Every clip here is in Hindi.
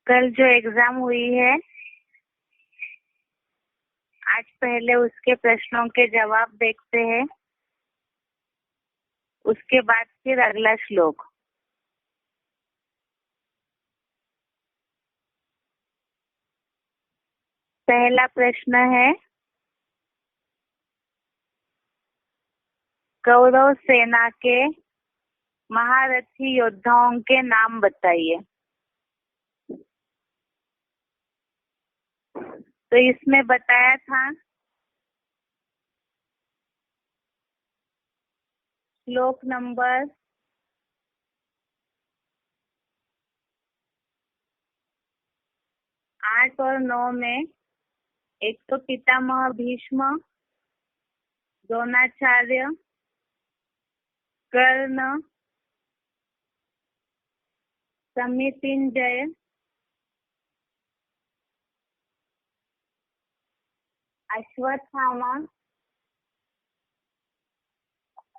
कल जो एग्जाम हुई है, आज पहले उसके प्रश्नों के जवाब देखते हैं, उसके बाद फिर अगला श्लोक। पहला प्रश्न है, कौरव सेना के महारथी योद्धाओं के नाम बताइए। तो इसमें बताया था श्लोक नंबर 8 और 9 में एक तो पितामह भीष्म, द्रोणाचार्य, कर्ण, समितिंजय, अश्वत्थामा,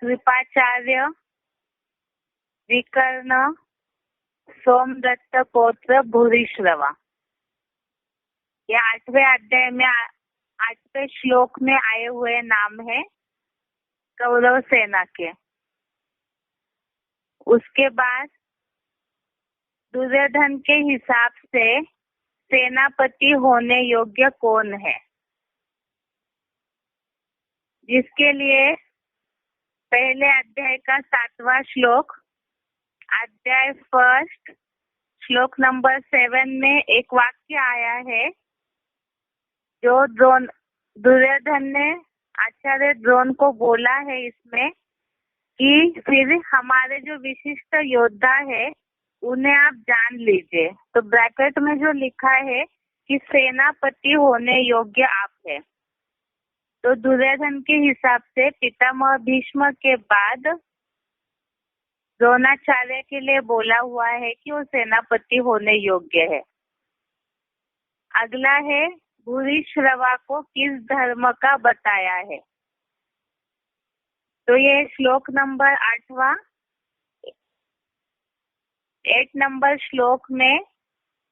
कृपाचार्य, विकर्ण, सोमदत्त पौत्र भूरिश्रवा। ये 8वें अध्याय में 8वें श्लोक में आए हुए नाम है कौरव सेना के। उसके बाद दुर्योधन के हिसाब से सेनापति होने योग्य कौन है, जिसके लिए पहले अध्याय का 7वां श्लोक, अध्याय 1 श्लोक नंबर 7 में एक वाक्य आया है जो दुर्योधन ने आचार्य द्रोण को बोला है इसमें कि फिर हमारे जो विशिष्ट योद्धा है उन्हें आप जान लीजिए। तो ब्रैकेट में जो लिखा है कि सेनापति होने योग्य आप है। तो दुर्योधन के हिसाब से पितामह भीष्म के बाद द्रोणाचार्य के लिए बोला हुआ है कि वो सेनापति होने योग्य है। अगला है, भूरिश्रवा को किस धर्म का बताया है। तो ये श्लोक नंबर 8वां, 8 नंबर श्लोक में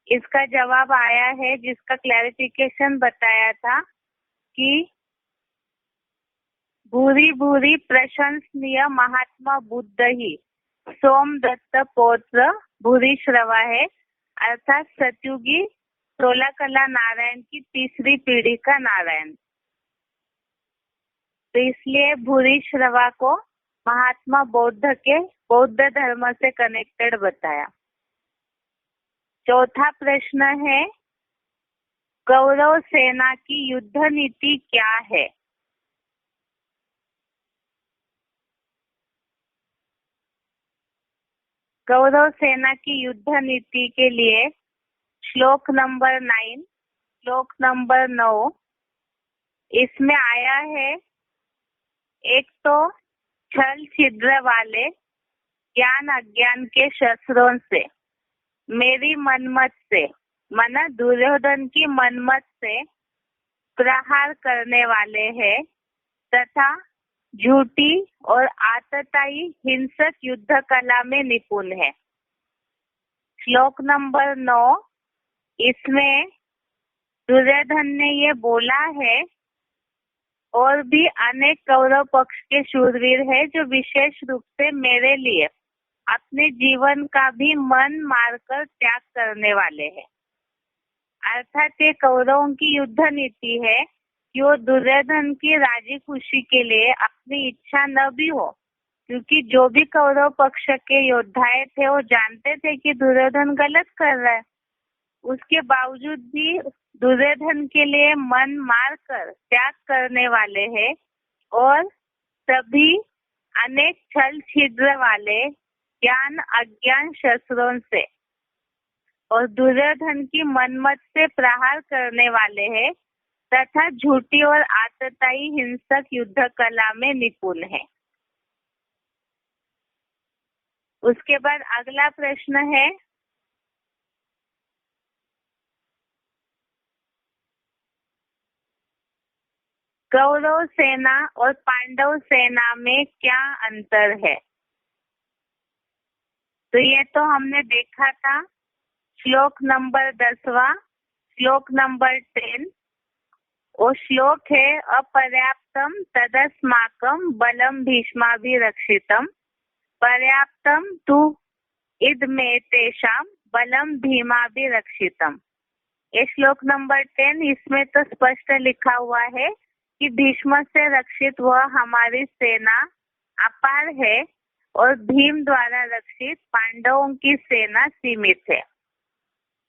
इसका जवाब आया है, जिसका क्लैरिफिकेशन बताया था कि भूरी भूरी प्रशंसनीय महात्मा बुद्ध ही सोमदत्त पौत्र भूरिश्रवा है, अर्थात सतयुगी 16 कला नारायण की तीसरी पीढ़ी का नारायण। तो इसलिए भूरिश्रवा को महात्मा बौद्ध धर्म से कनेक्टेड बताया। चौथा प्रश्न है, कौरव सेना की युद्ध नीति क्या है। कौरव सेना की युद्ध नीति के लिए श्लोक नंबर 9, श्लोक नंबर 9, इसमें आया है, एक तो छल छिद्र वाले ज्ञान अज्ञान के शस्त्रों से, मेरी मनमत से, माना दुर्योधन की मनमत से प्रहार करने वाले हैं तथा झूठी और आतताई हिंसक युद्ध कला में निपुण है। श्लोक नंबर 9, इसमें दुर्योधन ने ये बोला है और भी अनेक कौरव पक्ष के शूरवीर है जो विशेष रूप से मेरे लिए अपने जीवन का भी मन मारकर त्याग करने वाले हैं। अर्थात ये कौरवों की युद्ध नीति है कि वो दुर्योधन की राजी खुशी के लिए अपनी इच्छा न भी हो, क्योंकि जो भी कौरव पक्ष के योद्धाएं थे वो जानते थे कि दुर्योधन गलत कर रहा है, उसके बावजूद भी दुर्योधन के लिए मन मार कर त्याग करने वाले हैं और सभी अनेक छल छिद्र वाले ज्ञान अज्ञान शस्त्रों से और दुर्योधन की मनमत से प्रहार करने वाले हैं तथा झूठी और आतताई हिंसक युद्ध कला में निपुण है। उसके बाद अगला प्रश्न है, कौरव सेना और पांडव सेना में क्या अंतर है? तो ये तो हमने देखा था श्लोक नंबर 10वां, श्लोक नंबर 10। वो श्लोक है अपर्याप्तम तदस्माकं बलम भीष्माभिरक्षितम पर्याप्तम तु इद में तेषाम बलम भीमाभिरक्षितम। ये श्लोक नंबर 10, इसमें तो स्पष्ट लिखा हुआ है कि भीष्म से रक्षित वह हमारी सेना अपार है और भीम द्वारा रक्षित पांडवों की सेना सीमित है।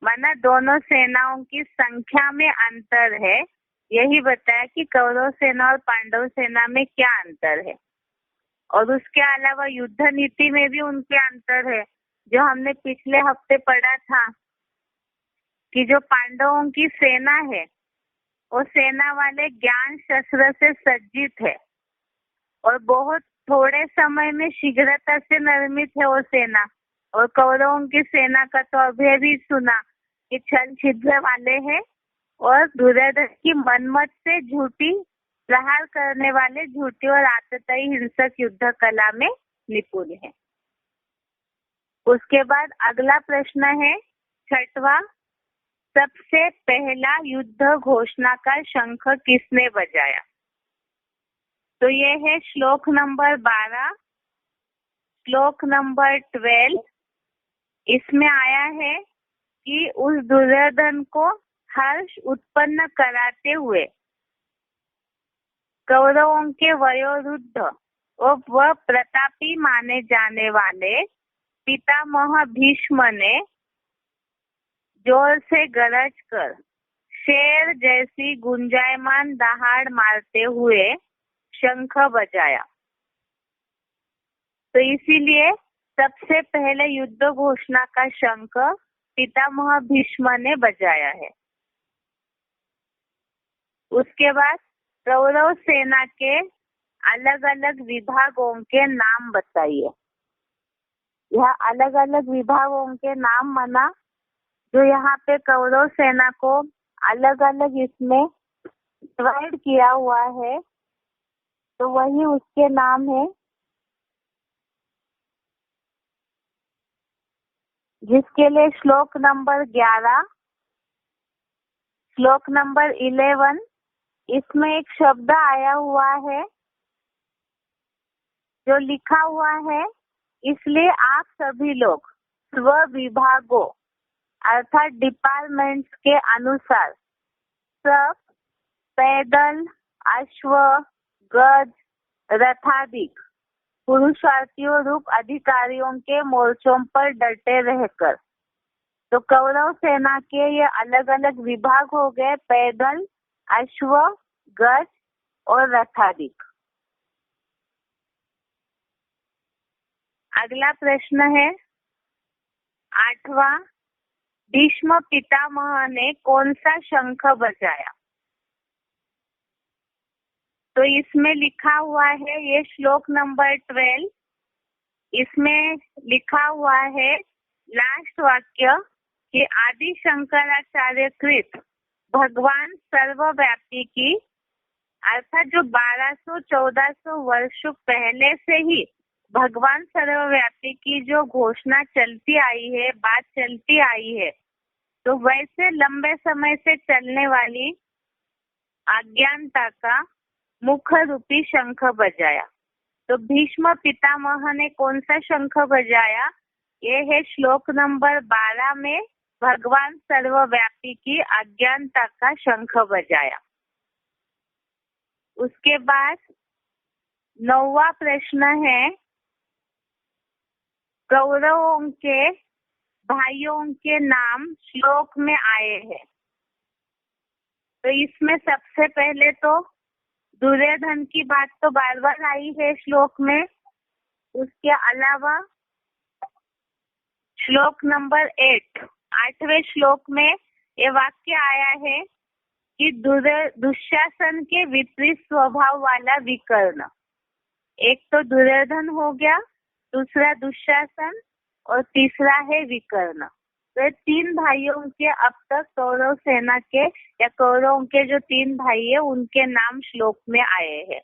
माना दोनों सेनाओं की संख्या में अंतर है। यही बताया कि कौरव सेना और पांडव सेना में क्या अंतर है। और उसके अलावा युद्ध नीति में भी उनके अंतर है, जो हमने पिछले हफ्ते पढ़ा था कि जो पांडवों की सेना है वो सेना वाले ज्ञान शस्त्र से सज्जित है और बहुत थोड़े समय में शीघ्रता से निर्मित है वो सेना। और कौरवों की सेना का तो अभी भी सुना कि छल छिद्र वाले हैं और दुर्योधन की मनमत से झूठी प्रहार करने वाले झूठी और आतताई हिंसक युद्ध कला में निपुण है। उसके बाद अगला प्रश्न है 6वां, सबसे पहला युद्ध घोषणा का शंख किसने बजाया? तो ये है श्लोक नंबर 12, श्लोक नंबर 12। इसमें आया है कि उस दुर्योधन को हर्ष उत्पन्न कराते हुए कौरवों के वयोवृद्ध और वह प्रतापी माने जाने वाले पितामह भीष्म ने जोर से गरज कर शेर जैसी गुंजायमान दहाड़ मारते हुए शंख बजाया। तो इसीलिए सबसे पहले युद्ध घोषणा का शंख पितामह भीष्म ने बजाया है। उसके बाद कौरव सेना के अलग अलग विभागों के नाम बताइए। यह अलग अलग विभागों के नाम माना जो यहाँ पे कौरव सेना को अलग अलग इसमें डिवाइड किया हुआ है, तो वही उसके नाम है, जिसके लिए श्लोक नंबर 11, श्लोक नंबर 11, इसमें एक शब्द आया हुआ है जो लिखा हुआ है, इसलिए आप सभी लोग स्व विभागों अर्थात डिपार्टमेंट्स के अनुसार सब पैदल, अश्व, गज, रथाधिक पुरुषार्थियों रूप अधिकारियों के मोर्चों पर डटे रहकर। तो कौरव सेना के ये अलग अलग विभाग हो गए, पैदल, अश्व, गज और रथाधिक। अगला प्रश्न है 8वां, भीष्म पितामह ने कौन सा शंख बजाया? तो इसमें लिखा हुआ है, ये श्लोक नंबर 12, इसमें लिखा हुआ है लास्ट वाक्य कि आदि शंकराचार्य कृत भगवान सर्वव्यापी की, अर्थात जो 1200-1400 वर्ष पहले से ही भगवान सर्वव्यापी की जो घोषणा चलती आई है, बात चलती आई है, तो वैसे लंबे समय से चलने वाली अज्ञानता का मुख्य रूपी शंख बजाया। तो भीष्म पितामह ने कौन सा शंख बजाया? ये है श्लोक नंबर 12 में भगवान सर्वव्यापी की अज्ञानता का शंख बजाया। उसके बाद 9वां प्रश्न है, कौरवों के भाइयों के नाम श्लोक में आए हैं। तो इसमें सबसे पहले तो दुर्योधन की बात तो बार बार आई है श्लोक में। उसके अलावा श्लोक नंबर 8वें श्लोक में ये वाक्य आया है कि दुशासन के विपरीत स्वभाव वाला विकर्ण। एक तो दुर्योधन हो गया, दूसरा दुशासन और तीसरा है विकर्ण। तो 3 भाइयों के अब तक कौरव सेना के या कौरवों के जो 3 भाई है उनके नाम श्लोक में आए हैं।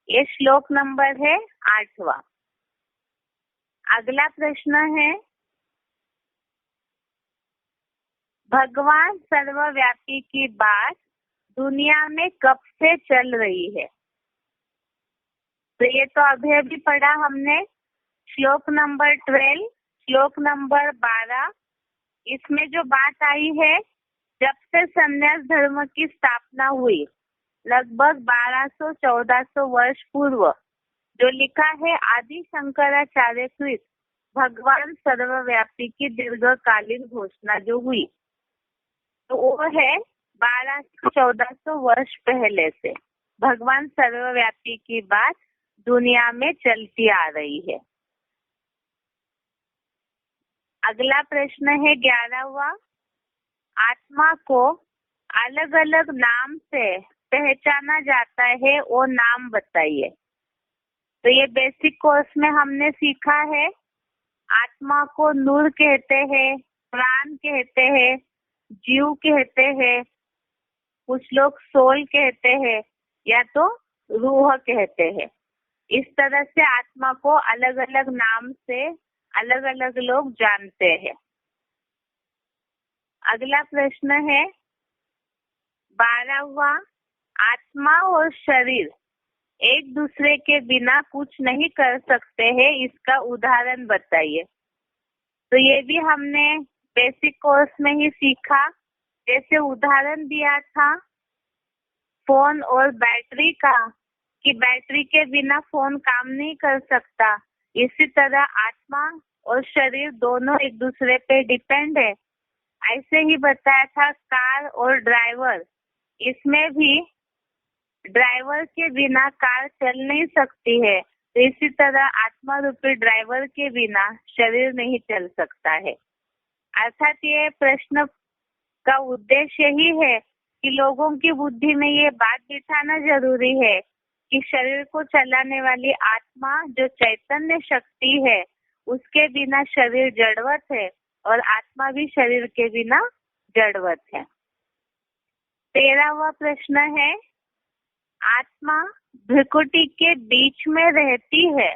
ये श्लोक नंबर है 8वां। अगला प्रश्न है, भगवान सर्वव्यापी की बात दुनिया में कब से चल रही है? तो ये तो अभी पढ़ा हमने, श्लोक नंबर 12, श्लोक नंबर 12। इसमें जो बात आई है, जब से संन्यास धर्म की स्थापना हुई लगभग 1200-1400 वर्ष पूर्व, जो लिखा है आदि शंकराचार्य कृत भगवान सर्वव्यापी की दीर्घकालीन घोषणा जो हुई, तो वो है 1200-1400 वर्ष पहले से भगवान सर्वव्यापी की बात दुनिया में चलती आ रही है। अगला प्रश्न है 11वां, आत्मा को अलग अलग नाम से पहचाना जाता है, वो नाम बताइए। तो ये बेसिक कोर्स में हमने सीखा है, आत्मा को नूर कहते हैं, प्राण कहते हैं, जीव कहते हैं, कुछ लोग सोल कहते हैं या तो रूह कहते हैं। इस तरह से आत्मा को अलग अलग नाम से अलग अलग लोग जानते हैं। अगला प्रश्न है 12वां, आत्मा और शरीर एक दूसरे के बिना कुछ नहीं कर सकते हैं, इसका उदाहरण बताइए। तो ये भी हमने बेसिक कोर्स में ही सीखा। जैसे उदाहरण दिया था फोन और बैटरी का, कि बैटरी के बिना फोन काम नहीं कर सकता, इसी तरह आत्मा और शरीर दोनों एक दूसरे पे डिपेंड है। ऐसे ही बताया था कार और ड्राइवर, इसमें भी ड्राइवर के बिना कार चल नहीं सकती है, तो इसी तरह आत्मा रूपी ड्राइवर के बिना शरीर नहीं चल सकता है। अर्थात ये प्रश्न का उद्देश्य ही है कि लोगों की बुद्धि में ये बात बिठाना जरूरी है कि शरीर को चलाने वाली आत्मा जो चैतन्य शक्ति है, उसके बिना शरीर जड़वत है और आत्मा भी शरीर के बिना जड़वत है। 13वां प्रश्न है, आत्मा भ्रुकुटी के बीच में रहती है,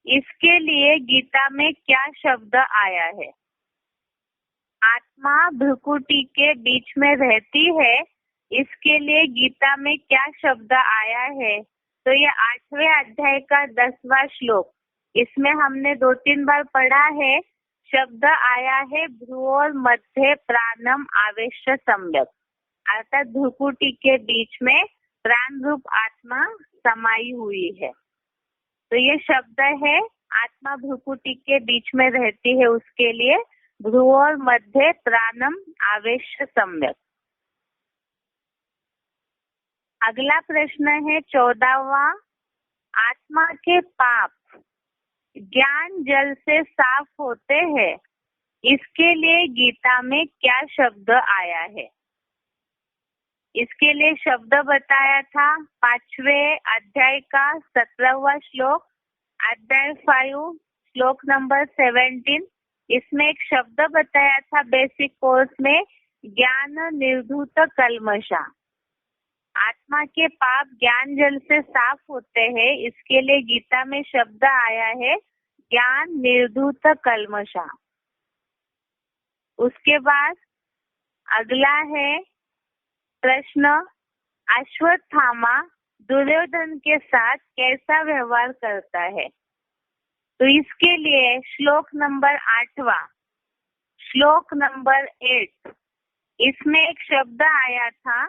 इसके लिए गीता में क्या शब्द आया है? आत्मा भ्रुकुटी के बीच में रहती है, इसके लिए गीता में क्या शब्द आया है? तो ये 8वें अध्याय का 10वां श्लोक, इसमें हमने 2-3 बार पढ़ा है। शब्द आया है भ्रुवोर मध्य प्राणम आवेश्य सम्यक, अर्थात भ्रुकुटी के बीच में प्राण रूप आत्मा समाई हुई है। तो ये शब्द है आत्मा भ्रुकुटी के बीच में रहती है, उसके लिए भ्रुवोर मध्य प्राणम आवेश्य सम्यक। अगला प्रश्न है 14वां, आत्मा के पाप ज्ञान जल से साफ होते हैं, इसके लिए गीता में क्या शब्द आया है? इसके लिए शब्द बताया था 5वें अध्याय का 17वां श्लोक, अध्याय 5 श्लोक नंबर 17। इसमें एक शब्द बताया था बेसिक कोर्स में, ज्ञान निर्धूत कल्मषा। आत्मा के पाप ज्ञान जल से साफ होते हैं, इसके लिए गीता में शब्द आया है ज्ञान निर्धूत कल्मषा। उसके बाद अगला है प्रश्न, अश्वत्थामा दुर्योधन के साथ कैसा व्यवहार करता है? तो इसके लिए श्लोक नंबर 8वां, श्लोक नंबर 8, इसमें एक शब्द आया था।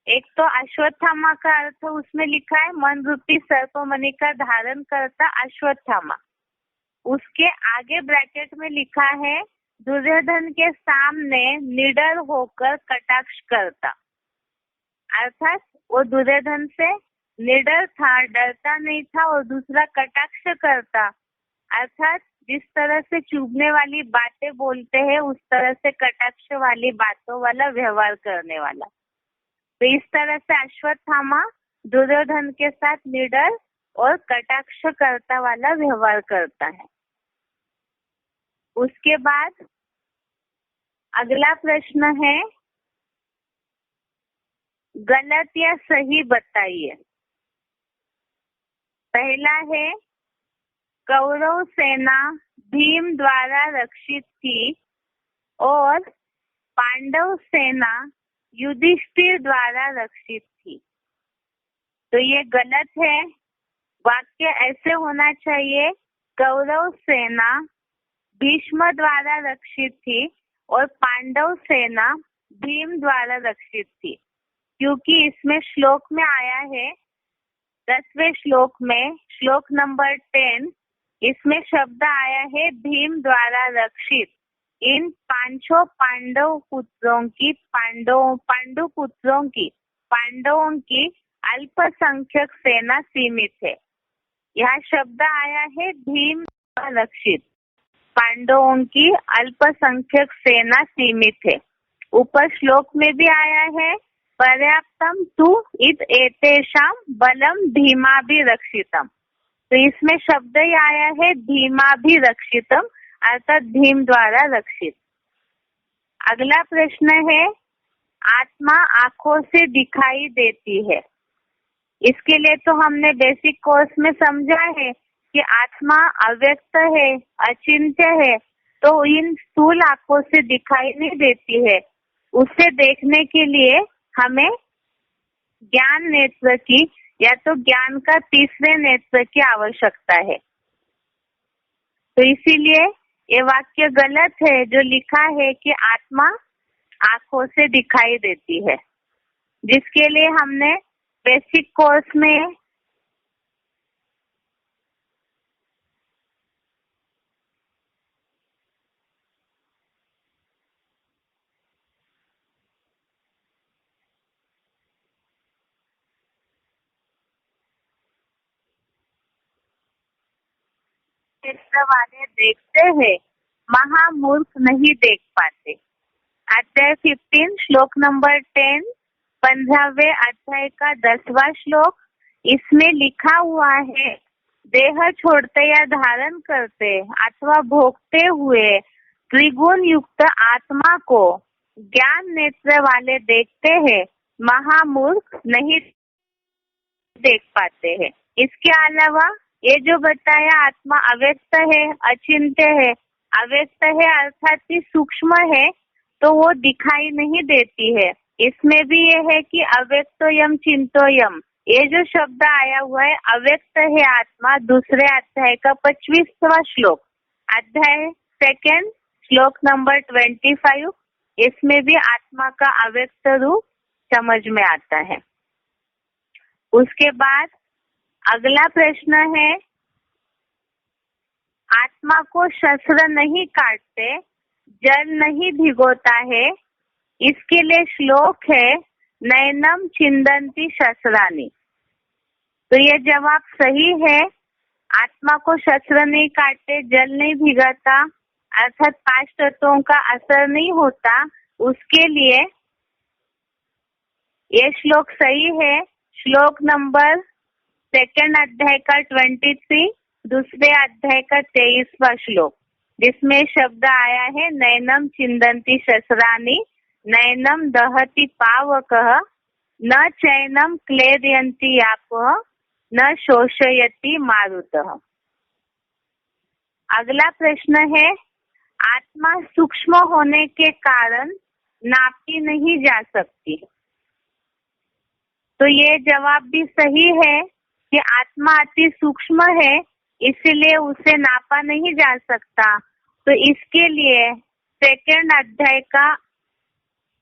एक तो अश्वत्थामा का अर्थ उसमें लिखा है मन रूपी सर्पमणि का धारण करता अश्वत्थामा। उसके आगे ब्रैकेट में लिखा है दुर्योधन के सामने निडर होकर कटाक्ष करता, अर्थात वो दुर्योधन से निडर था, डरता नहीं था, और दूसरा कटाक्ष करता, अर्थात जिस तरह से चुभने वाली बातें बोलते हैं उस तरह से कटाक्ष वाली बातों वाला व्यवहार करने वाला। तो इस तरह से अश्वत्थामा दुर्योधन के साथ निडर और कटाक्ष करता वाला व्यवहार करता है। उसके बाद अगला प्रश्न है, गलत या सही बताइए। पहला है, कौरव सेना भीम द्वारा रक्षित थी और पांडव सेना युधिष्ठिर द्वारा रक्षित थी। तो ये गलत है। वाक्य ऐसे होना चाहिए, कौरव सेना भीष्म द्वारा रक्षित थी और पांडव सेना भीम द्वारा रक्षित थी, क्योंकि इसमें श्लोक में आया है 10वें श्लोक में, श्लोक नंबर 10, इसमें शब्द आया है भीम द्वारा रक्षित। इन पांचों पांडवों की अल्पसंख्यक सेना सीमित है। यह शब्द आया है भीम द्वारा रक्षित, पांडवों की अल्पसंख्यक सेना सीमित है। ऊपर श्लोक में भी आया है, पर्याप्तम तु इत एतेषां बलम भीमाभिरक्षितम। तो इसमें शब्द ही आया है भीमाभिरक्षितम, अर्थात भीम द्वारा रक्षित। अगला प्रश्न है, आत्मा आंखों से दिखाई देती है। इसके लिए तो हमने बेसिक कोर्स में समझा है कि आत्मा अव्यक्त है, अचिंत्य है, तो इन स्थूल आंखों से दिखाई नहीं देती है। उसे देखने के लिए हमें ज्ञान नेत्र की या तो ज्ञान का तीसरे नेत्र की आवश्यकता है। तो इसीलिए ये वाक्य गलत है जो लिखा है कि आत्मा आंखों से दिखाई देती है, जिसके लिए हमने बेसिक कोर्स में नेत्र वाले देखते हैं, महामूर्ख नहीं देख पाते। अध्याय 15 श्लोक नंबर 10, 15वें अध्याय का 10वां श्लोक। इसमें लिखा हुआ है, देह छोड़ते या धारण करते अथवा भोगते हुए त्रिगुण युक्त आत्मा को ज्ञान नेत्र वाले देखते हैं, महामूर्ख नहीं देख पाते हैं। इसके अलावा ये जो बताया, आत्मा अव्यक्त है, अचिंत्य है। अव्यक्त है अर्थात कि सूक्ष्म है, तो वो दिखाई नहीं देती है। इसमें भी ये है कि अव्यक्तोयम चिंतोयम, ये जो शब्द आया हुआ है, अव्यक्त है आत्मा, दूसरे अध्याय का 25वां श्लोक, अध्याय 2 श्लोक नंबर 25, इसमें भी आत्मा का अव्यक्त रूप समझ में आता है। उसके बाद अगला प्रश्न है, आत्मा को शस्त्र नहीं काटते, जल नहीं भिगोता है। इसके लिए श्लोक है, नैनम छिंदन्ति शस्त्राणि। तो ये जवाब सही है। आत्मा को शस्त्र नहीं काटते, जल नहीं भिगाता, अर्थात 5 तत्वों का असर नहीं होता, उसके लिए ये श्लोक सही है। श्लोक नंबर 2 अध्याय का 23, दूसरे अध्याय का 23वां श्लोक, जिसमें शब्द आया है, नैनम छिंदन्ति शस्त्राणि, नैनम दहति पावकः, न चैनम क्लेदयन्ति आपः, न शोषयति मारुतः। अगला प्रश्न है, आत्मा सूक्ष्म होने के कारण नापी नहीं जा सकती। तो ये जवाब भी सही है कि आत्मा अति सूक्ष्म है, इसलिए उसे नापा नहीं जा सकता। तो इसके लिए 2 अध्याय का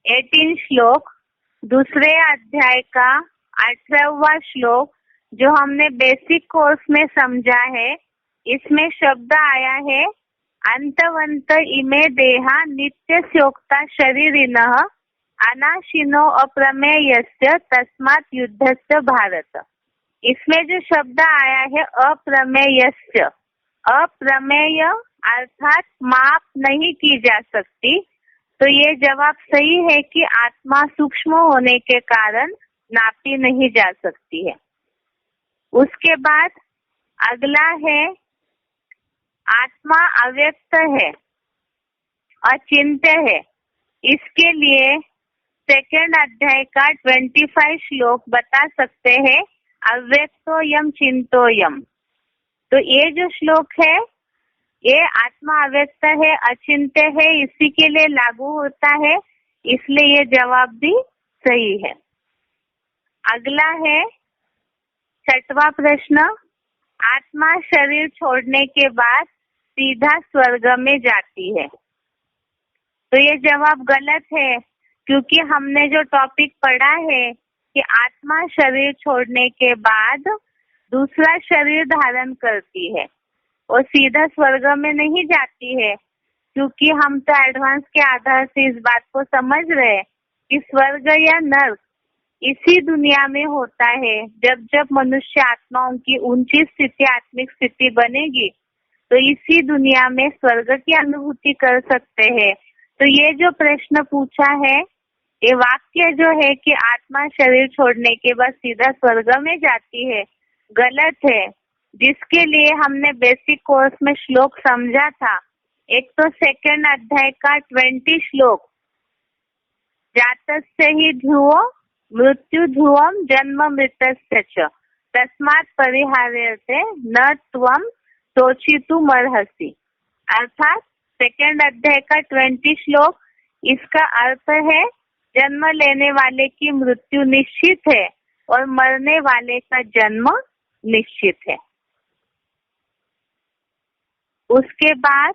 18 श्लोक, दूसरे अध्याय का 18वां श्लोक, जो हमने बेसिक कोर्स में समझा है, इसमें शब्द आया है, अंतवंत इमे देहा नित्यस्योक्ता शरीरिणः अनाशिनो अप्रमेयस्य तस्मात् युद्धस्य भारत। इसमें जो शब्द आया है अप्रमेयस्य, अप्रमेय अर्थात माप नहीं की जा सकती। तो ये जवाब सही है कि आत्मा सूक्ष्म होने के कारण नापी नहीं जा सकती है। उसके बाद अगला है, आत्मा अव्यक्त है, अचिंत्य है, इसके लिए सेकंड अध्याय का 25 श्लोक बता सकते हैं, अव्यक्तोयम चिंतोयम। तो ये जो श्लोक है ये आत्मा अव्यक्त है, अचिंत्य है, इसी के लिए लागू होता है, इसलिए ये जवाब भी सही है। अगला है 6वां प्रश्न, आत्मा शरीर छोड़ने के बाद सीधा स्वर्ग में जाती है। तो ये जवाब गलत है, क्योंकि हमने जो टॉपिक पढ़ा है कि आत्मा शरीर छोड़ने के बाद दूसरा शरीर धारण करती है और सीधा स्वर्ग में नहीं जाती है, क्योंकि हम तो एडवांस के आधार से इस बात को समझ रहे हैं कि स्वर्ग या नर्क इसी दुनिया में होता है। जब जब मनुष्य आत्माओं की ऊंची स्थिति, आत्मिक स्थिति बनेगी, तो इसी दुनिया में स्वर्ग की अनुभूति कर सकते हैं। तो ये जो प्रश्न पूछा है, ये वाक्य जो है कि आत्मा शरीर छोड़ने के बाद सीधा स्वर्ग में जाती है, गलत है। जिसके लिए हमने बेसिक कोर्स में श्लोक समझा था, एक तो सेकंड अध्याय का 20 श्लोक, जातस्य ही ध्रुवो मृत्यु ध्रुवम जन्म मृतस्य च तस्मात् परिहार्यते न त्वं शोचितुमर्हसि। अर्थात सेकंड अध्याय का 20 श्लोक, इसका अर्थ है जन्म लेने वाले की मृत्यु निश्चित है और मरने वाले का जन्म निश्चित है। उसके बाद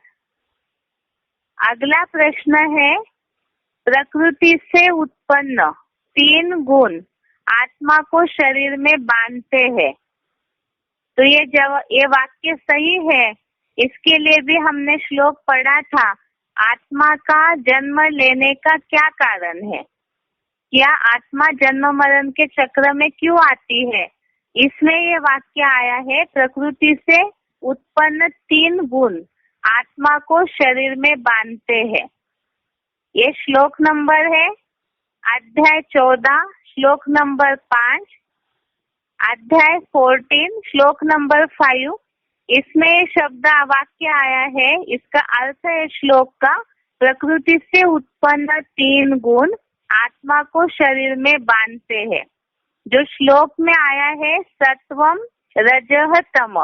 अगला प्रश्न है, प्रकृति से उत्पन्न 3 गुण आत्मा को शरीर में बांधते हैं। तो ये वाक्य सही है। इसके लिए भी हमने श्लोक पढ़ा था, आत्मा का जन्म लेने का क्या कारण है, क्या आत्मा जन्म मरण के चक्र में क्यों आती है। इसमें ये वाक्य आया है, प्रकृति से उत्पन्न 3 गुण आत्मा को शरीर में बांधते हैं। ये श्लोक नंबर है अध्याय 14 श्लोक नंबर 5, अध्याय 14 श्लोक नंबर 5। इसमें शब्द वाक्य आया है, इसका अर्थ है श्लोक का, प्रकृति से उत्पन्न 3 गुण आत्मा को शरीर में बांधते हैं। जो श्लोक में आया है सत्वम रजह तम,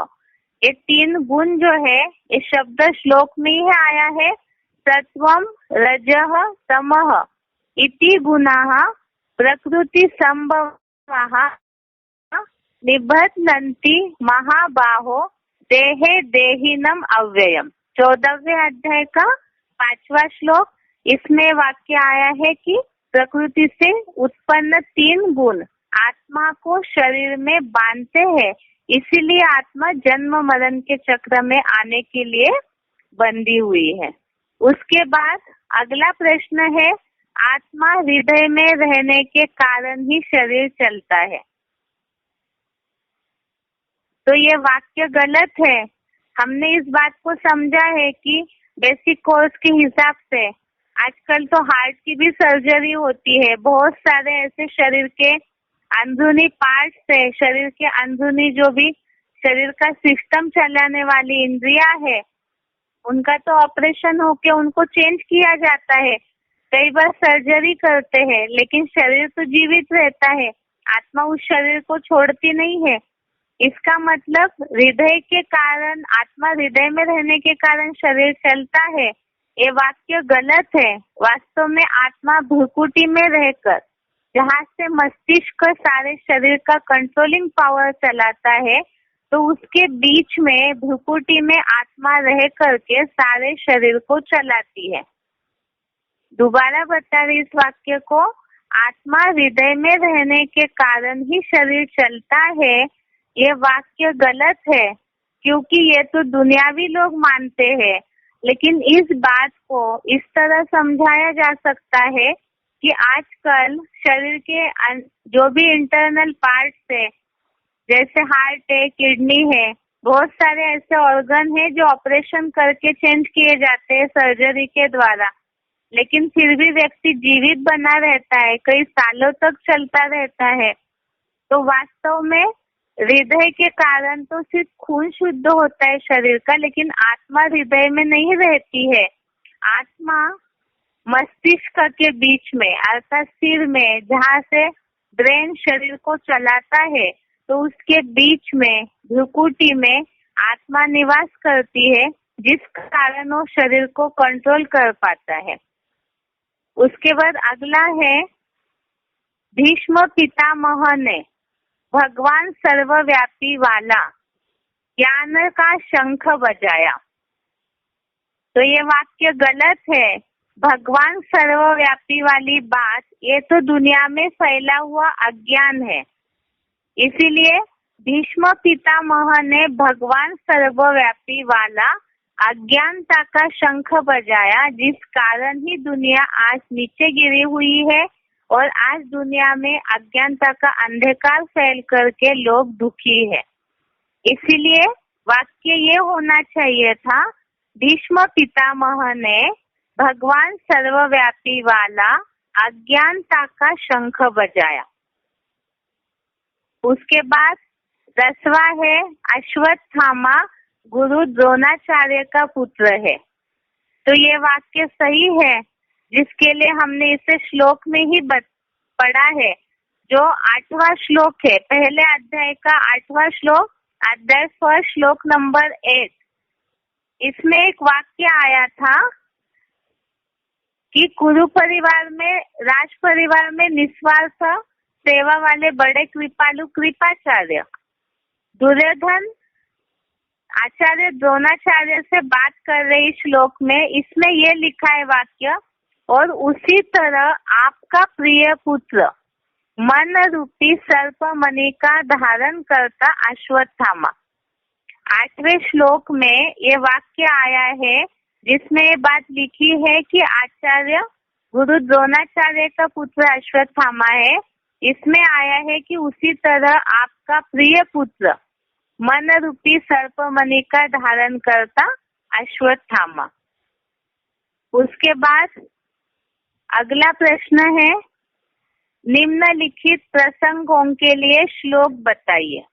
ये 3 गुण जो है ये शब्द श्लोक में ही आया है, सत्वम रजह तमः इति गुणाः प्रकृति संभवाः निबध्नन्ति महाबाहो देहे देहिनम अव्ययम। 14वें अध्याय का 5वां श्लोक, इसमें वाक्य आया है कि प्रकृति से उत्पन्न 3 गुण आत्मा को शरीर में बांधते हैं, इसीलिए आत्मा जन्म मरण के चक्र में आने के लिए बंधी हुई है। उसके बाद अगला प्रश्न है, आत्मा हृदय में रहने के कारण ही शरीर चलता है। तो ये वाक्य गलत है। हमने इस बात को समझा है कि बेसिक कोर्स के हिसाब से आजकल तो हार्ट की भी सर्जरी होती है। बहुत सारे ऐसे शरीर के अंदरूनी पार्ट्स है, शरीर के अंदरूनी जो भी शरीर का सिस्टम चलाने वाली इंद्रियां है, उनका तो ऑपरेशन होके उनको चेंज किया जाता है। कई बार सर्जरी करते हैं, लेकिन शरीर तो जीवित रहता है, आत्मा उस शरीर को छोड़ती नहीं है। इसका मतलब हृदय के कारण, आत्मा हृदय में रहने के कारण शरीर चलता है, ये वाक्य गलत है। वास्तव में आत्मा भ्रुकुटी में रहकर, जहाँ से मस्तिष्क सारे शरीर का कंट्रोलिंग पावर चलाता है, तो उसके बीच में भ्रुकुटी में आत्मा रह करके सारे शरीर को चलाती है। दोबारा बता रही इस वाक्य को, आत्मा हृदय में रहने के कारण ही शरीर चलता है, ये वाक्य गलत है, क्योंकि ये तो दुनियावी लोग मानते हैं। लेकिन इस बात को इस तरह समझाया जा सकता है कि आजकल शरीर के जो भी इंटरनल पार्ट्स है, जैसे हार्ट है, किडनी है, बहुत सारे ऐसे ऑर्गन है जो ऑपरेशन करके चेंज किए जाते हैं सर्जरी के द्वारा, लेकिन फिर भी व्यक्ति जीवित बना रहता है, कई सालों तक चलता रहता है। तो वास्तव में हृदय के कारण तो सिर्फ खून शुद्ध होता है शरीर का, लेकिन आत्मा हृदय में नहीं रहती है। आत्मा मस्तिष्क के बीच में अर्थात सिर में, जहाँ से ब्रेन शरीर को चलाता है, तो उसके बीच में भ्रुकुटी में आत्मा निवास करती है, जिस कारण वो शरीर को कंट्रोल कर पाता है। उसके बाद अगला है, भीष्म पितामह ने भगवान सर्वव्यापी वाला ज्ञान का शंख बजाया। तो ये वाक्य गलत है। भगवान सर्वव्यापी वाली बात, ये तो दुनिया में फैला हुआ अज्ञान है। इसीलिए भीष्म पितामह ने भगवान सर्वव्यापी वाला अज्ञानता का शंख बजाया, जिस कारण ही दुनिया आज नीचे गिरी हुई है और आज दुनिया में अज्ञानता का अंधकार फैल करके लोग दुखी है। इसीलिए वाक्य ये होना चाहिए था, भीष्म पितामह ने भगवान सर्वव्यापी वाला अज्ञानता का शंख बजाया। उसके बाद 10वां है, अश्वत्थामा गुरु द्रोणाचार्य का पुत्र है। तो ये वाक्य सही है, जिसके लिए हमने इसे श्लोक में ही पढ़ा है, जो 8वां श्लोक है, पहले अध्याय का 8वां श्लोक, अध्याय 1 श्लोक नंबर 8। इसमें एक वाक्य आया था कि कुरु परिवार में, राज परिवार में निस्वार्थ सेवा वाले बड़े कृपालु कृपाचार्य दुर्योधन आचार्य द्रोणाचार्य से बात कर रहे श्लोक में, इसमें ये लिखा है वाक्य, और उसी तरह आपका प्रिय पुत्र मन रूपी सर्प मणि का धारण करता अश्वत्थामा। 8वें श्लोक में ये वाक्य आया है, जिसमें ये बात लिखी है कि आचार्य गुरु द्रोणाचार्य का पुत्र अश्वत्थामा है। इसमें आया है कि उसी तरह आपका प्रिय पुत्र मन रूपी सर्प मणि का धारण करता अश्वत्थामा। उसके बाद अगला प्रश्न है, निम्नलिखित प्रसंगों के लिए श्लोक बताइए।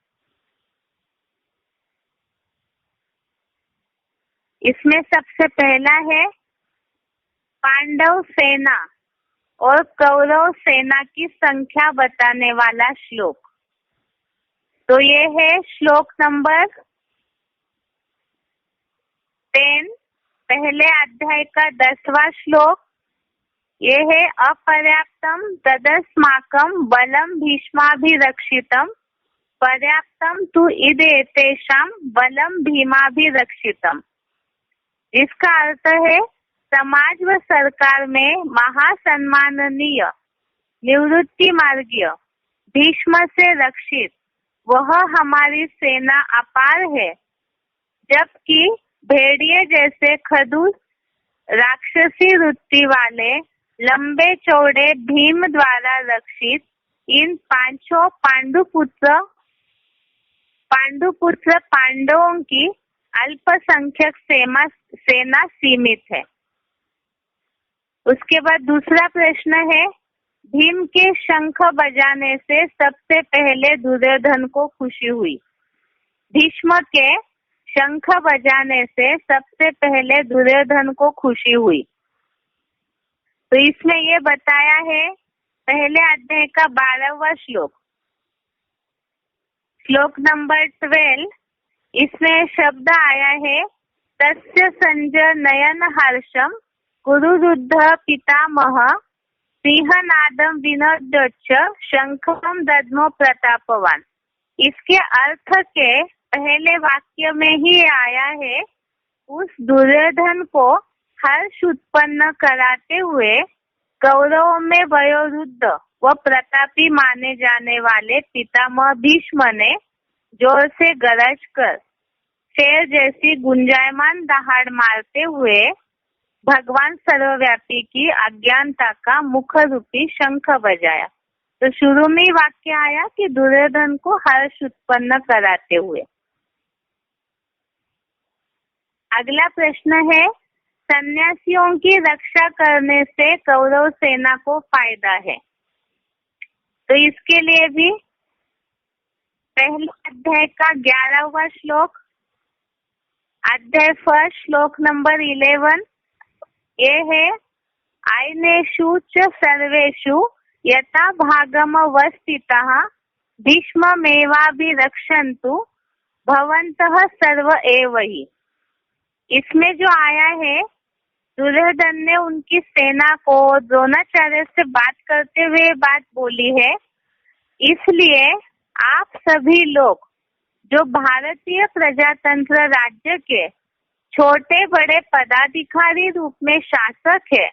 इसमें सबसे पहला है, पांडव सेना और कौरव सेना की संख्या बताने वाला श्लोक। तो ये है श्लोक नंबर 10, पहले अध्याय का 10वां श्लोक। ये है, अपर्याप्तम तदस्माकं बलम भीष्माभिरक्षितम पर्याप्तम तु इदेतेषां बलम भीमाभिरक्षितम। इसका अर्थ है, समाज व सरकार में महासम्माननीय निवृत्ति मार्गीय भीष्म से रक्षित वह हमारी सेना अपार है, जबकि भेड़िए जैसे खदूस राक्षसी वृत्ति वाले लंबे चौड़े भीम द्वारा रक्षित इन पांचों पांडुपुत्र पांडवों की अल्पसंख्यक सेना सीमित है। उसके बाद दूसरा प्रश्न है, भीम के शंख बजाने से सबसे पहले दुर्योधन को खुशी हुई। भीष्म के शंख बजाने से सबसे पहले दुर्योधन को खुशी हुई। तो इसमें ये बताया है, पहले अध्याय का 12वां श्लोक, श्लोक नंबर 12। इसमें शब्द आया है, तस्य संजय नयन हर्षम कुरुरुद्ध पितामह सिंहनादम विनोद्योच्च शंखम दद्मो प्रतापवान। इसके अर्थ के पहले वाक्य में ही आया है, उस दुर्योधन को हर्ष उत्पन्न कराते हुए कौरवों में वयोवृद्ध व प्रतापी माने जाने वाले पितामह भीष्म ने जोर से गरज कर शेर जैसी गुंजायमान दहाड़ मारते हुए भगवान सर्वव्यापी की अज्ञानता का मुख रूपी शंख बजाया। तो शुरू में ही वाक्य आया कि दुर्योधन को हर्ष उत्पन्न कराते हुए। अगला प्रश्न है, सन्यासियों की रक्षा करने से कौरव सेना को फायदा है। तो इसके लिए भी पहले अध्याय का 11वां श्लोक, अध्याय 1 श्लोक नंबर 11, ये है, आयनेषु च सर्वेषु यथा भागमवस्थितः भीष्ममेवाभिरक्षन्तु भवन्तः सर्व एव हि। इसमें जो आया है, दुर्योधन ने उनकी सेना को द्रोणाचार्य से बात करते हुए बात बोली है, इसलिए आप सभी लोग जो भारतीय प्रजातंत्र राज्य के छोटे बड़े पदाधिकारी रूप में शासक है,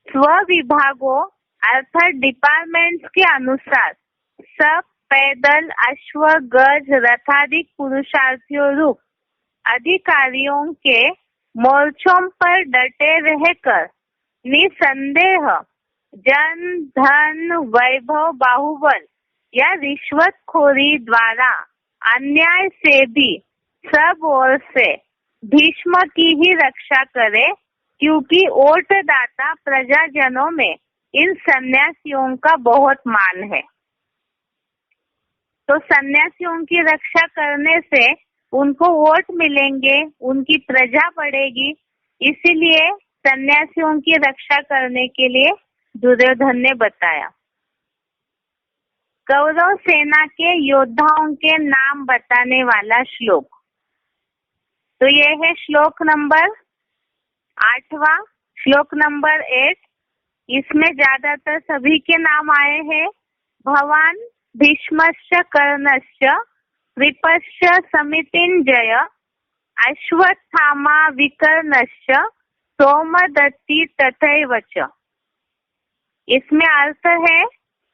स्व विभागों अर्थात डिपार्टमेंट्स के अनुसार सब पैदल अश्व गज रथाधिक पुरुषार्थियों रूप अधिकारियों के मोर्चों पर डटे रहकर निसंदेह जन धन वैभव बाहुबल या रिश्वतखोरी द्वारा अन्याय से भी सब ओर से भीष्म की ही रक्षा करे, क्योंकि वोटदाता प्रजाजनों में इन सन्यासियों का बहुत मान है। तो सन्यासियों की रक्षा करने से उनको वोट मिलेंगे, उनकी प्रजा बढ़ेगी, इसीलिए सन्यासियों की रक्षा करने के लिए दुर्योधन ने बताया। कौरव सेना के योद्धाओं के नाम बताने वाला श्लोक। तो ये है श्लोक नंबर 8वां, श्लोक नंबर 8। इसमें ज्यादातर सभी के नाम आए हैं। भवान भीष्मश्च कर्णश्च कृपश्च समितिञ्जय अश्वत्थामा विकर्णश्च सोमदत्ति तथैव च। इसमें अर्थ है,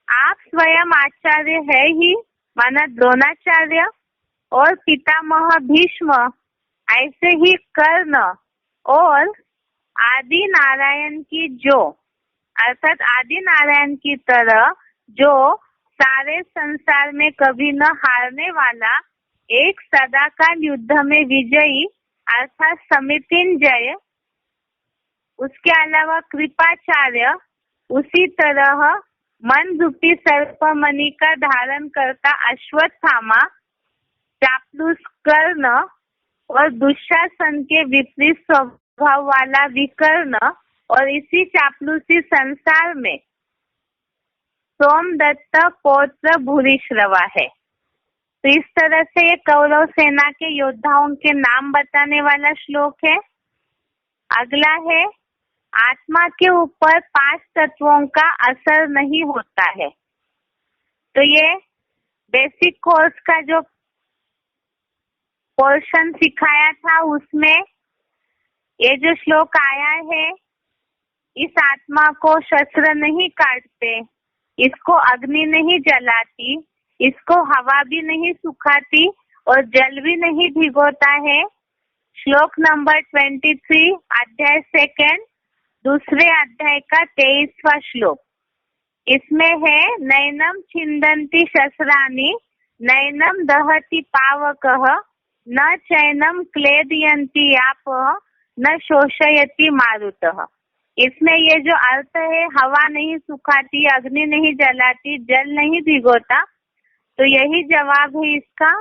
आप स्वयं आचार्य है ही, माना द्रोणाचार्य, और पितामह भीष्म, ऐसे ही कर्ण और आदि नारायण की जो अर्थात आदि नारायण की तरह जो सारे संसार में कभी न हारने वाला एक सदाकाल युद्ध में विजयी अर्थात समितिञ्जय, उसके अलावा कृपाचार्य, उसी तरह मन रूपी सर्पमणि का धारण करता अश्वत्थामा, चापलूस कर्ण और दुशासन के विपरीत स्वभाव वाला विकर्ण, और इसी चापलूसी संसार में सोमदत्त पौत्र भूरिश्रवा है। तो इस तरह से ये कौरव सेना के योद्धाओं के नाम बताने वाला श्लोक है। अगला है, आत्मा के ऊपर 5 तत्वों का असर नहीं होता है। तो ये बेसिक कोर्स का जो पोर्शन सिखाया था उसमें ये जो श्लोक आया है, इस आत्मा को शस्त्र नहीं काटते, इसको अग्नि नहीं जलाती, इसको हवा भी नहीं सुखाती और जल भी नहीं भिगोता है। श्लोक नंबर 23 अध्याय 2 दूसरे अध्याय का 23वां श्लोक। इसमें है, नैनम छिन्दन्ति शस्त्राणि नैनम दहति पावकः न चैनम क्लेदयन्ति आपः न शोषयति मारुतः। इसमें ये जो अर्थ है, हवा नहीं सुखाती, अग्नि नहीं जलाती, जल नहीं भिगोता, तो यही जवाब है इसका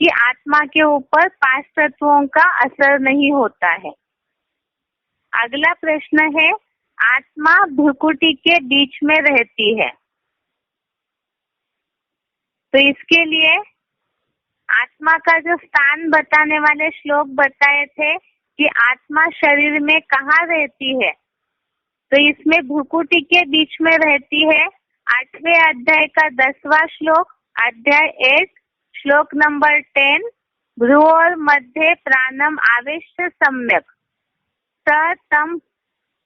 कि आत्मा के ऊपर 5 तत्वों का असर नहीं होता है। अगला प्रश्न है, आत्मा भ्रुकुटी के बीच में रहती है। तो इसके लिए आत्मा का जो स्थान बताने वाले श्लोक बताए थे कि आत्मा शरीर में कहाँ रहती है, तो इसमें भ्रुकुटी के बीच में रहती है। 8वें अध्याय का 10वां श्लोक, अध्याय 8 श्लोक नंबर 10, भ्रुवोर मध्ये प्राणम आवेश्य सम्यक स तम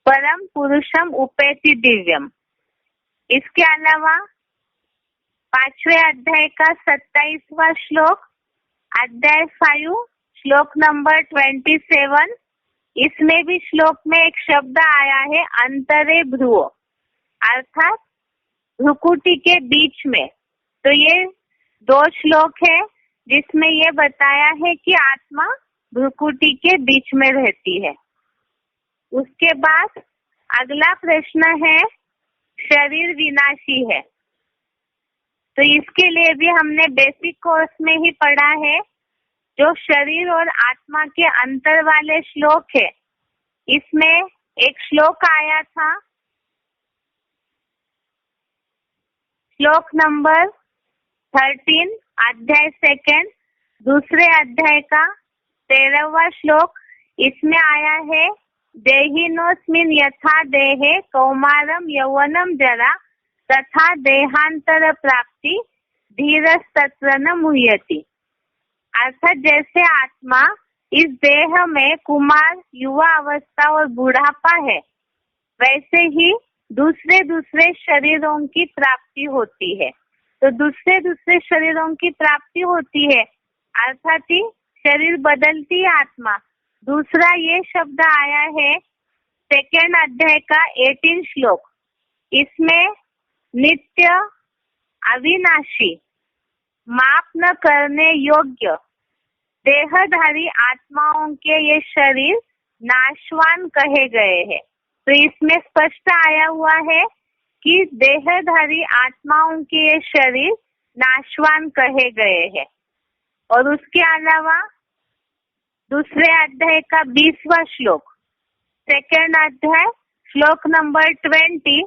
परम पुरुषम उपेति दिव्यम। इसके अलावा 5वें अध्याय का 27वां श्लोक, अध्याय 5 श्लोक नंबर 27, इसमें भी श्लोक में एक शब्द आया है अंतरे भ्रुव, अर्थात भ्रुकुटी के बीच में। तो ये 2 श्लोक है जिसमें ये बताया है कि आत्मा भ्रुकुटी के बीच में रहती है। उसके बाद अगला प्रश्न है, शरीर विनाशी है। तो इसके लिए भी हमने बेसिक कोर्स में ही पढ़ा है। जो शरीर और आत्मा के अंतर वाले श्लोक है, इसमें एक श्लोक आया था श्लोक नंबर 13 अध्याय सेकंड दूसरे अध्याय का 13वां श्लोक। इसमें आया है देहिनोस्मिन् यथा देहे कौमारम यौवनम जरा तथा देहांतर प्राप्ति धीरस्तत्र न मुह्यति। अर्थात जैसे आत्मा इस देह में कुमार, युवा अवस्था और बुढ़ापा है, वैसे ही दूसरे दूसरे शरीरों की प्राप्ति होती है। तो दूसरे दूसरे शरीरों की प्राप्ति होती है अर्थात ही शरीर बदलती है आत्मा। दूसरा ये शब्द आया है सेकेंड अध्याय का 18 श्लोक। इसमें नित्य, अविनाशी, माप न करने योग्य देहधारी आत्माओं के ये शरीर नाशवान कहे गए हैं। तो इसमें स्पष्ट आया हुआ है कि देहधारी आत्माओं के ये शरीर नाशवान कहे गए हैं। और उसके अलावा दूसरे अध्याय का 20वां श्लोक, सेकेंड अध्याय श्लोक नंबर 20,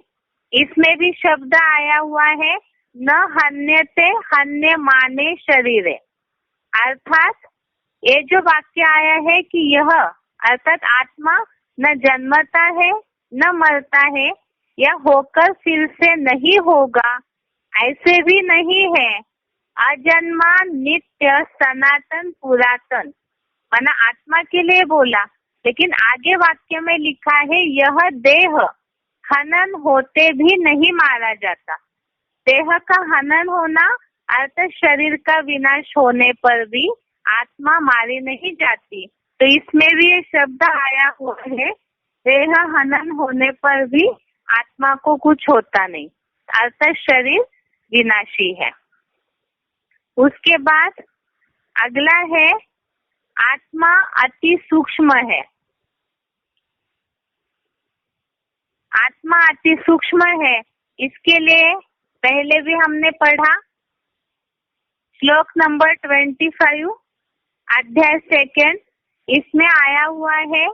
इसमें भी शब्द आया हुआ है न हन्यते हन्य माने शरीरे। अर्थात ये जो वाक्य आया है कि यह अर्थात आत्मा न जन्मता है न मरता है, या होकर फिर से नहीं होगा, ऐसे भी नहीं है। अजन्मा, नित्य, सनातन, पुरातन, माना आत्मा के लिए बोला, लेकिन आगे वाक्य में लिखा है यह देह हनन होते भी नहीं मारा जाता। देह का हनन होना अर्थात शरीर का विनाश होने पर भी आत्मा मारी नहीं जाती। तो इसमें भी ये शब्द आया हुआ है देह हनन होने पर भी आत्मा को कुछ होता नहीं, अर्थात शरीर विनाशी है। उसके बाद अगला है आत्मा अति सूक्ष्म है। आत्मा अति सूक्ष्म है, इसके लिए पहले भी हमने पढ़ा श्लोक नंबर 25 अध्याय सेकेंड। इसमें आया हुआ है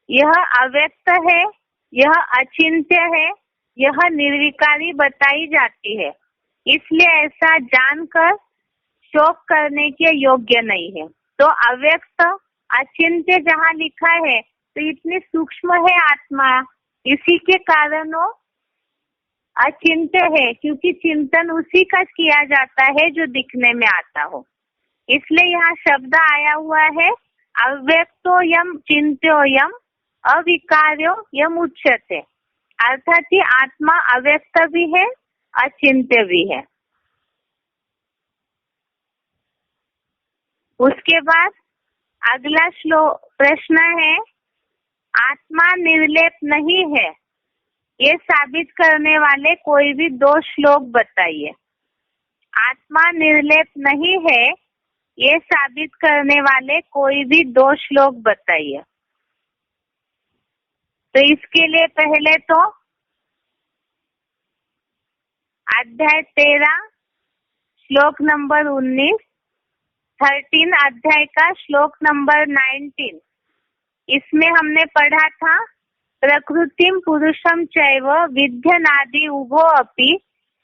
यह अव्यक्त है, यह अचिंत्य है, यह निर्विकारी बताई जाती है, इसलिए ऐसा जानकर शोक करने के योग्य नहीं है। तो अव्यक्त अचिंत्य जहाँ लिखा है तो इतनी सूक्ष्म है आत्मा, इसी के कारण वो अचिंत्य है, क्योंकि चिंतन उसी का किया जाता है जो दिखने में आता हो। इसलिए यहाँ शब्द आया हुआ है अव्यक्तो यम चिंत्यो यम अविकार्यो यम उच्यते। अर्थात ही आत्मा अव्यक्त भी है, अचिंत्य भी है। उसके बाद अगला श्लोक प्रश्न है आत्मा निर्लेप नहीं है, ये साबित करने वाले कोई भी 2 श्लोक बताइए। आत्मा निर्लेप नहीं है ये साबित करने वाले कोई भी 2 श्लोक बताइए। तो इसके लिए पहले तो अध्याय 13 श्लोक नंबर 19, 13 अध्याय का श्लोक नंबर 19, इसमें हमने पढ़ा था प्रकृतिम पुरुषम चैव विध्यनादि उभो अपि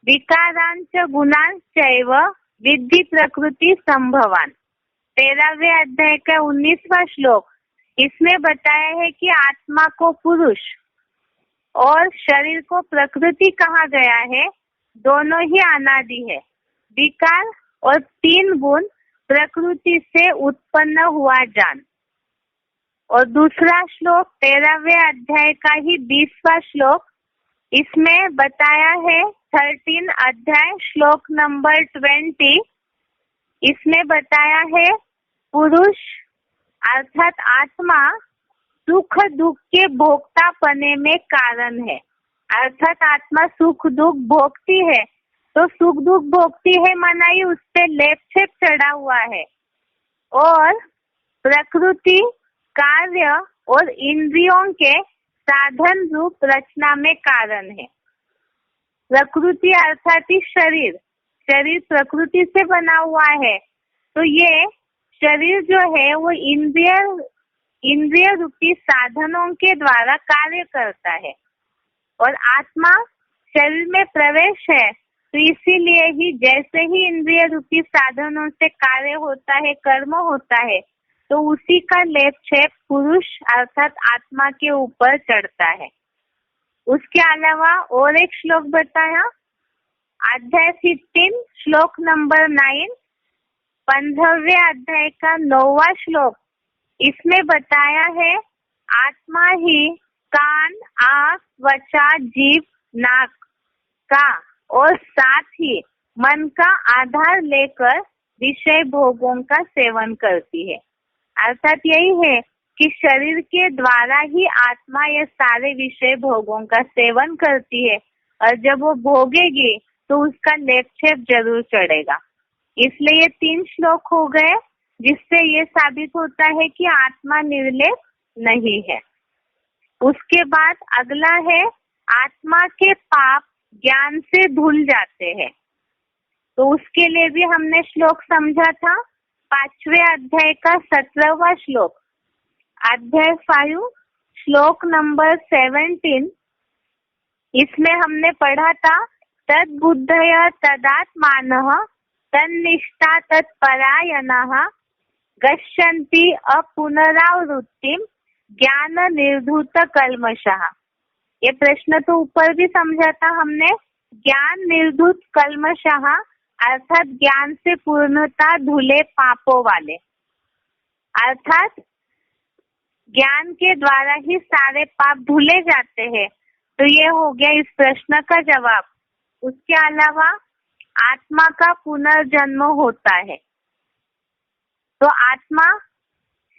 विकारांच गुणांच चैव विद्धि प्रकृति संभवान। 13वें अध्याय का 19वां श्लोक, इसमें बताया है कि आत्मा को पुरुष और शरीर को प्रकृति कहा गया है, दोनों ही अनादि है। विकार और 3 गुण प्रकृति से उत्पन्न हुआ जान। और दूसरा श्लोक 13वें अध्याय का ही 20वां श्लोक, इसमें बताया है 13 अध्याय श्लोक नंबर 20, इसमें बताया है पुरुष अर्थात आत्मा सुख दुख के भोक्ता पने में कारण है। अर्थात आत्मा सुख दुख भोगती है, तो सुख दुख भोगती है माना ही उस पे लेप छेप चढ़ा हुआ है। और प्रकृति कार्य और इंद्रियों के साधन रूप रचना में कारण है। प्रकृति अर्थात ही शरीर प्रकृति से बना हुआ है, तो ये शरीर जो है वो इंद्रिय रूपी साधनों के द्वारा कार्य करता है। और आत्मा शरीर में प्रवेश है, तो इसीलिए ही जैसे ही इंद्रिय रूपी साधनों से कार्य होता है, कर्म होता है, तो उसी का लेप छेप पुरुष अर्थात आत्मा के ऊपर चढ़ता है। उसके अलावा और एक श्लोक बताया, अध्याय 15 श्लोक नंबर 9, 15वें अध्याय का 9वां श्लोक। इसमें बताया है आत्मा ही कान, आँख, त्वचा, जीभ, नाक का और साथ ही मन का आधार लेकर विषय भोगों का सेवन करती है। अर्थात यही है कि शरीर के द्वारा ही आत्मा ये सारे विषय भोगों का सेवन करती है, और जब वो भोगेगी तो उसका लेप छेप जरूर चढ़ेगा। इसलिए ये 3 श्लोक हो गए, जिससे ये साबित होता है कि आत्मा निर्लेप नहीं है। उसके बाद अगला है, आत्मा के पाप ज्ञान से धुल जाते हैं। तो उसके लिए भी हमने श्लोक समझा था, 5वें अध्याय का 17वां श्लोक, अध्याय 5 श्लोक नंबर 17। इसमें हमने पढ़ा था, तद बुद्धय तदात्मानः तन्निष्ठा तत्परायणः गच्छन्ति अपुनरावृत्तिम ज्ञान निर्धूत कल्मषः। ये प्रश्न तो ऊपर भी समझा था हमने, ज्ञान निर्धूत कल्मषः अर्थात ज्ञान से पूर्णता धुले पापों वाले, अर्थात ज्ञान के द्वारा ही सारे पाप धुले जाते हैं। तो ये हो गया इस प्रश्न का जवाब। उसके अलावा आत्मा का पुनर्जन्म होता है, तो आत्मा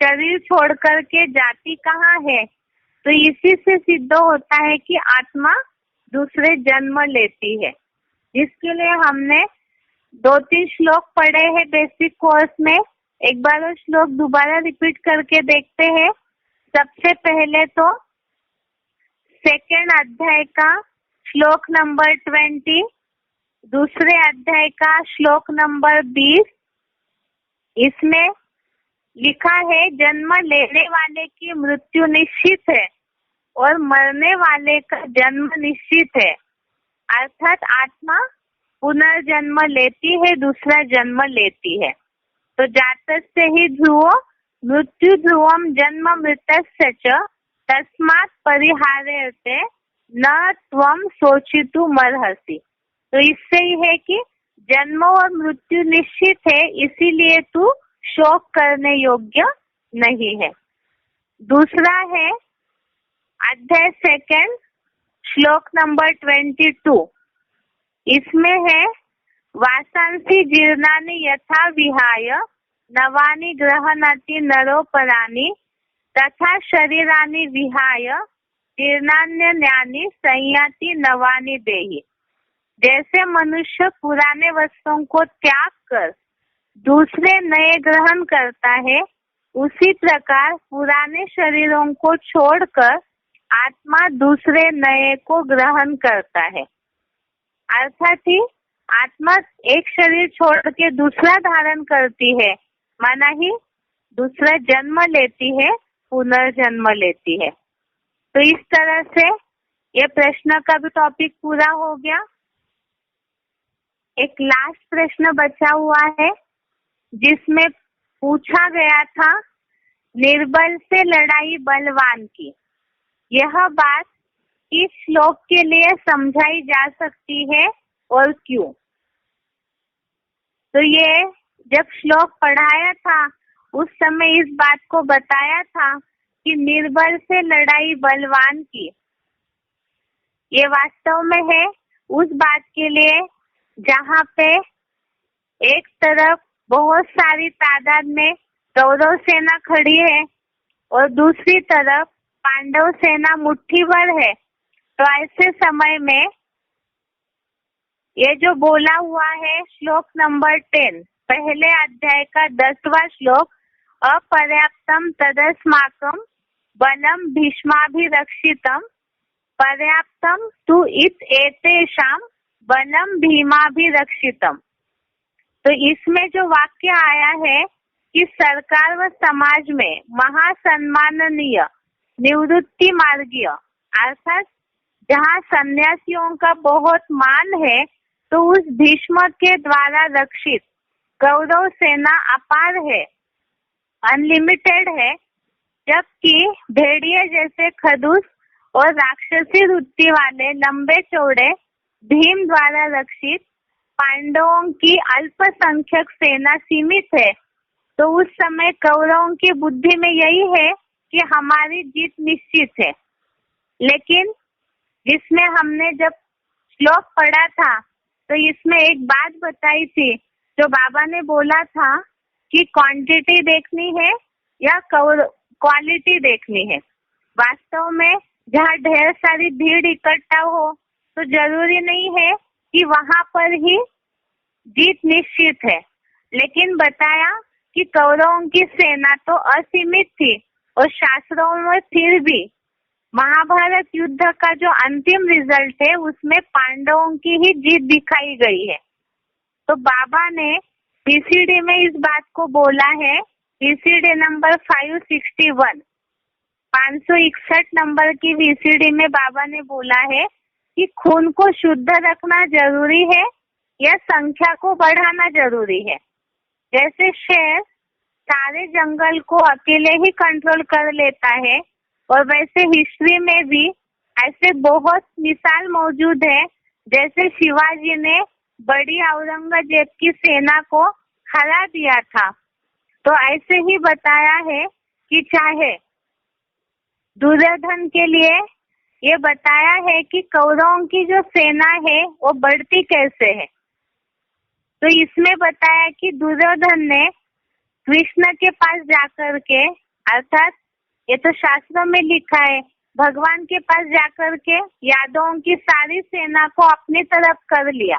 शरीर छोड़ करके जाती कहाँ है? तो इसी से सिद्ध होता है कि आत्मा दूसरे जन्म लेती है, जिसके लिए हमने 2-3 श्लोक पढ़े हैं बेसिक कोर्स में। एक बार वो श्लोक दोबारा रिपीट करके देखते हैं। सबसे पहले तो 2nd अध्याय का श्लोक नंबर 20, दूसरे अध्याय का श्लोक नंबर 20। इसमें लिखा है, जन्म लेने वाले की मृत्यु निश्चित है और मरने वाले का जन्म निश्चित है। अर्थात आत्मा पुनर्जन्म लेती है, दूसरा जन्म लेती है। तो जातस्य ही ध्रुवो मृत्यु ध्रुवम जन्म मृतस्य च तस्मात् परिहार्यते न त्वं शोचितुमर्हसि। तो इससे ही है कि जन्म और मृत्यु निश्चित है, इसीलिए तू शोक करने योग्य नहीं है। दूसरा है अध्याय 2 श्लोक नंबर 22। इसमें है, वासांसि जीर्णानि यथा विहाय नवानि गृह्णाति नरोपराणि तथा शरीरानि विहाय जीर्णान्यानि संयाति नवानि देहि। जैसे मनुष्य पुराने वस्तुओं को त्याग कर दूसरे नए ग्रहण करता है, उसी प्रकार पुराने शरीरों को छोड़कर आत्मा दूसरे नए को ग्रहण करता है। अर्थात ही आत्मा एक शरीर छोड़ के दूसरा धारण करती है, माना ही दूसरा जन्म लेती है, पुनर्जन्म लेती है। तो इस तरह से ये प्रश्न का भी टॉपिक पूरा हो गया। एक लास्ट प्रश्न बचा हुआ है, जिसमें पूछा गया था, निर्बल से लड़ाई बलवान की। यह बात इस श्लोक के लिए समझाई जा सकती है और क्यों? तो ये जब श्लोक पढ़ाया था उस समय इस बात को बताया था कि निर्बल से लड़ाई बलवान की। ये वास्तव में है उस बात के लिए जहाँ पे एक तरफ बहुत सारी तादाद में कौरव सेना खड़ी है और दूसरी तरफ पांडव सेना मुट्ठी भर है। तो ऐसे समय में ये जो बोला हुआ है श्लोक नंबर 10 पहले अध्याय का 10वां श्लोक, अपर्याप्तम तदस्माकं बलम भीष्माभिरक्षितम पर्याप्तम तु इत एतेषां बलम भीमाभिरक्षितम। तो इसमें जो वाक्य आया है कि सरकार व समाज में महासम्माननीय निवृत्ति मार्गीय, अर्थात जहाँ सन्यासियों का बहुत मान है, तो उस भीष्म के द्वारा रक्षित कौरव सेना अपार है, अनलिमिटेड है, जबकि भेड़िए जैसे खदूस और राक्षसी वृत्ति वाले लंबे चौड़े भीम द्वारा रक्षित पांडवों की अल्पसंख्यक सेना सीमित है। तो उस समय कौरवों की बुद्धि में यही है कि हमारी जीत निश्चित है। लेकिन जिसमें हमने जब श्लोक पढ़ा था, तो इसमें एक बात बताई थी, जो बाबा ने बोला था कि क्वांटिटी देखनी है या क्वालिटी देखनी है। वास्तव में जहाँ ढेर सारी भीड़ इकट्ठा हो, तो जरूरी नहीं है कि वहां पर ही जीत निश्चित है। लेकिन बताया कि कौरवों की सेना तो असीमित थी, और शास्त्रों में फिर भी महाभारत युद्ध का जो अंतिम रिजल्ट है, उसमें पांडवों की ही जीत दिखाई गई है। तो बाबा ने वीसीडी में इस बात को बोला है, वीसीडी नंबर 561, 561 नंबर की वीसीडी में बाबा ने बोला है कि खून को शुद्ध रखना जरूरी है या संख्या को बढ़ाना जरूरी है। जैसे शेर सारे जंगल को अकेले ही कंट्रोल कर लेता है, और वैसे हिस्ट्री में भी ऐसे बहुत मिसाल मौजूद है, जैसे शिवाजी ने बड़ी औरंगजेब की सेना को हरा दिया था। तो ऐसे ही बताया है कि चाहे दुर्योधन के लिए ये बताया है कि कौरवों की जो सेना है वो बढ़ती कैसे है। तो इसमें बताया कि दुर्योधन ने कृष्ण के पास जाकर के, अर्थात ये तो शास्त्रों में लिखा है, भगवान के पास जाकर के यादवों की सारी सेना को अपनी तरफ कर लिया।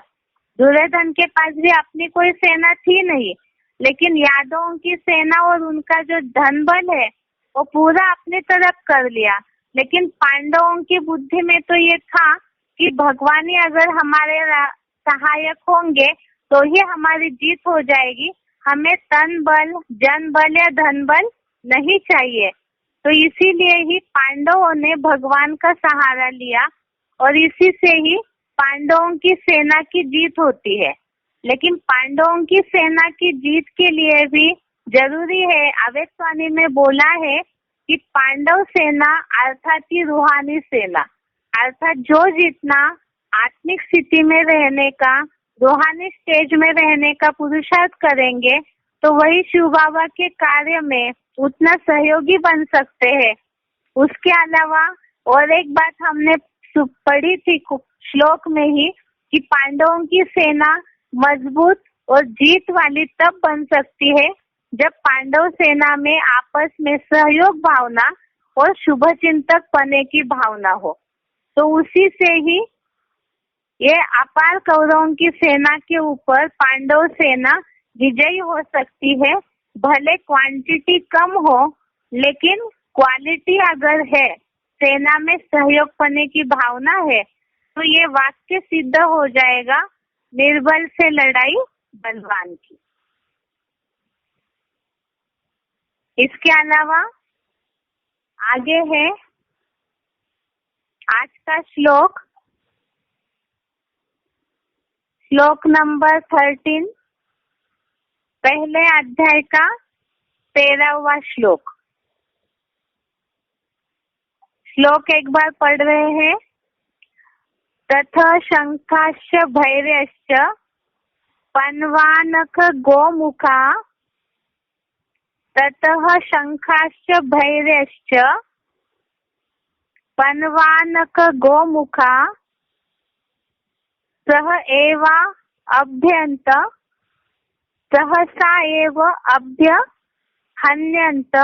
दुर्योधन के पास भी अपनी कोई सेना थी नहीं, लेकिन यादवों की सेना और उनका जो धन बल है वो पूरा अपनी तरफ कर लिया। लेकिन पांडवों की बुद्धि में तो ये था कि भगवान ही अगर हमारे सहायक होंगे तो ही हमारी जीत हो जाएगी, हमें तन बल, जन बल या धन बल नहीं चाहिए। तो इसीलिए ही पांडवों ने भगवान का सहारा लिया, और इसी से ही पांडवों की सेना की जीत होती है। लेकिन पांडवों की सेना की जीत के लिए भी जरूरी है, अवेक्तवाणी में बोला है कि पांडव सेना अर्थात की रूहानी सेना, अर्थात जो जितना आत्मिक स्थिति में रहने का, रूहानी स्टेज में रहने का पुरुषार्थ करेंगे, तो वही शिव बाबा के कार्य में उतना सहयोगी बन सकते हैं। उसके अलावा और एक बात हमने पढ़ी थी श्लोक में ही, कि पांडवों की सेना मजबूत और जीत वाली तब बन सकती है जब पांडव सेना में आपस में सहयोग भावना और शुभ चिंतक बने की भावना हो। तो उसी से ही ये अपार कौरवों की सेना के ऊपर पांडव सेना विजयी हो सकती है। भले क्वांटिटी कम हो, लेकिन क्वालिटी अगर है, सेना में सहयोग करने की भावना है, तो ये वाक्य सिद्ध हो जाएगा, निर्बल से लड़ाई बलवान की। इसके अलावा आगे है आज का श्लोक, श्लोक नंबर 13, पहले अध्याय का 13वां श्लोक। श्लोक एक बार पढ़ रहे हैं। तथा शंखाश्च भैर्यश्च पन्वानक गोमुखा, ततः शंखाश्च भैर्यश्च पन्वानक गोमुखा, सह एव अभ्यंत सहसा एव अभ्य हन्यंत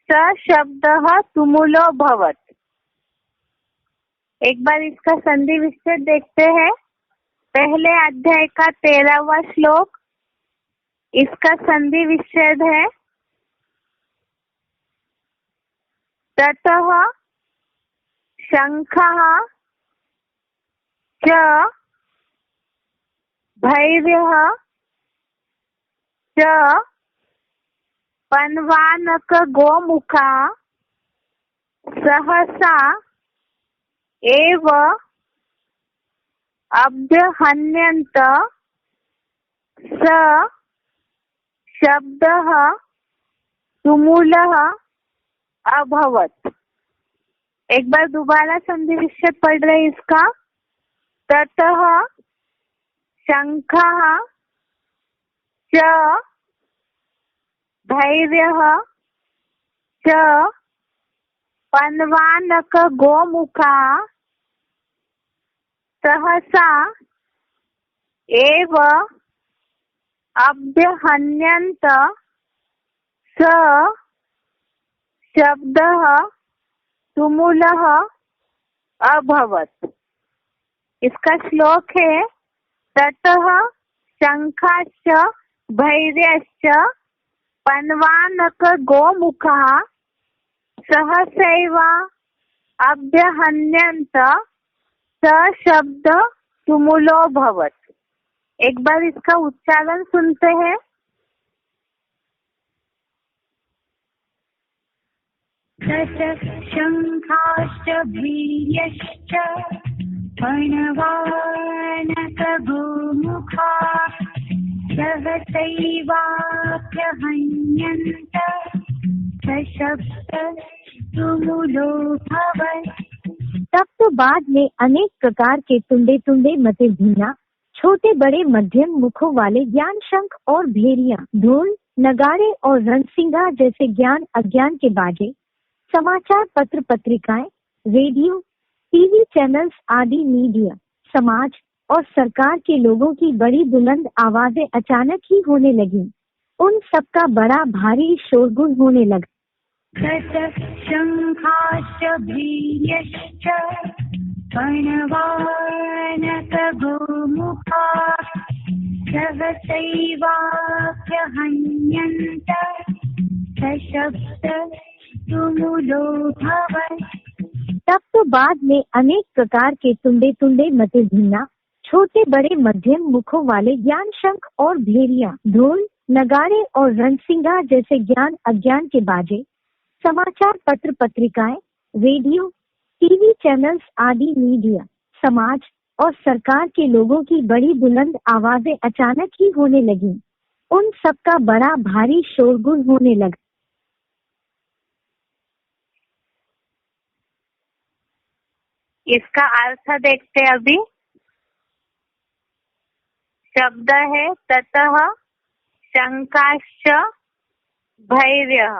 स शब्दः तुमुलो भवत्। एक बार इसका संधि विच्छेद देखते हैं। पहले अध्याय का 13वां श्लोक, इसका संधि विच्छेद है ततः शंखः च भैर्यः च पन्वानक गोमुखा सहसा एव अभ्यहन्यन्त स शब्दः तुमुलः अभवत्। एक बार दोबारा संधि विच्छेद पढ़ रहे इसका। ततः शंखः च धैर्यः च पन्वानक गोमुखा सहसा एव अभ्यहन्यन्त स शब्दः तुमुलः अभवत्। इसका श्लोक है ततः शंखाश्च भैर्यश्च पन्वानक गोमुखः सहसैव अभ्यहन्यन्त स शब्द तुमुलो भवत्। एक बार इसका उच्चारण सुनते हैं। शंखाश्च भैर्यश्च पणवानक गोमुखा सहसैवाभ्यहन्यन्त सशब्द तुमुलो भवत्। तब तो बाद में अनेक प्रकार के तुंडे तुंडे मते भिन्ना छोटे बड़े मध्यम मुखों वाले ज्ञान शंख और भेरिया, ढोल, नगाड़े और रणसिंगा जैसे ज्ञान अज्ञान के बाजे, समाचार पत्र पत्रिकाएं, रेडियो, टीवी चैनल्स आदि मीडिया, समाज और सरकार के लोगों की बड़ी बुलंद आवाजें अचानक ही होने लगी। उन सबका बड़ा भारी शोरगुल होने लगा। शंखाश्च भैर्यश्च पणवानक गोमुखा सहसैवाभ्यहन्यन्त सशब्द तुमुलो भवत्। तब तो बाद में अनेक प्रकार के तुंडे तुंडे मते भिन्ना छोटे बड़े मध्यम मुखों वाले ज्ञान शंख और भेरिया, ढोल, नगाड़े और रणसिंगा जैसे ज्ञान अज्ञान के बाजे, समाचार पत्र पत्रिकाएं, रेडियो, टीवी चैनल्स आदि मीडिया, समाज और सरकार के लोगों की बड़ी बुलंद आवाजें अचानक ही होने लगी। उन सबका बड़ा भारी शोरगुल होने लगा। इसका अर्थ देखते अभी। शब्द है ततः शंकाश्च भैर्यः।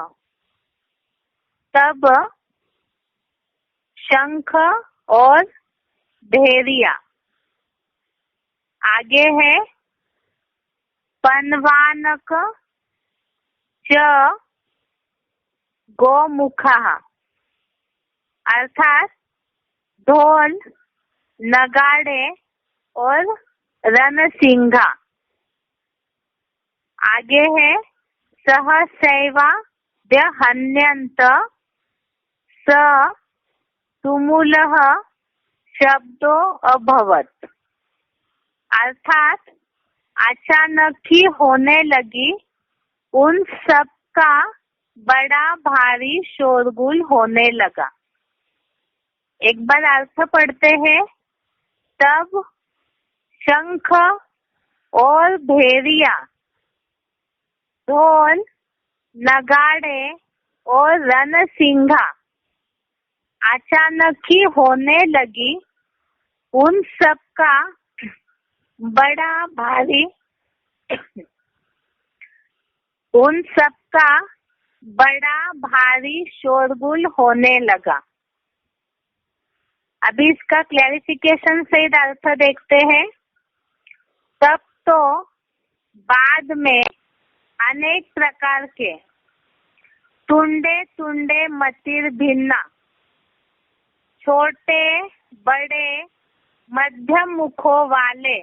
तब शंख और भेरिया। आगे है पन्वानक च गोमुखः, अर्थात ढोल, नगाड़े और रणसिंगा। आगे है सहसैवाभ्यहन्यन्त स तुमुलः शब्दो अभवत्, अर्थात अचानक ही होने लगी। उन सब का बड़ा भारी शोरगुल होने लगा। एक बार अर्थ पढ़ते हैं। तब शंख और भेरिया, ढोल, नगाड़े और रणसिंगा अचानक ही होने लगी। उन सब का बड़ा भारी शोरगुल होने लगा। अभी इसका क्लैरिफिकेशन सहित अर्थ देखते हैं। तब तो बाद में अनेक प्रकार के तुंडे तुंडे मतिर भिन्ना छोटे बड़े मध्यम मुखों वाले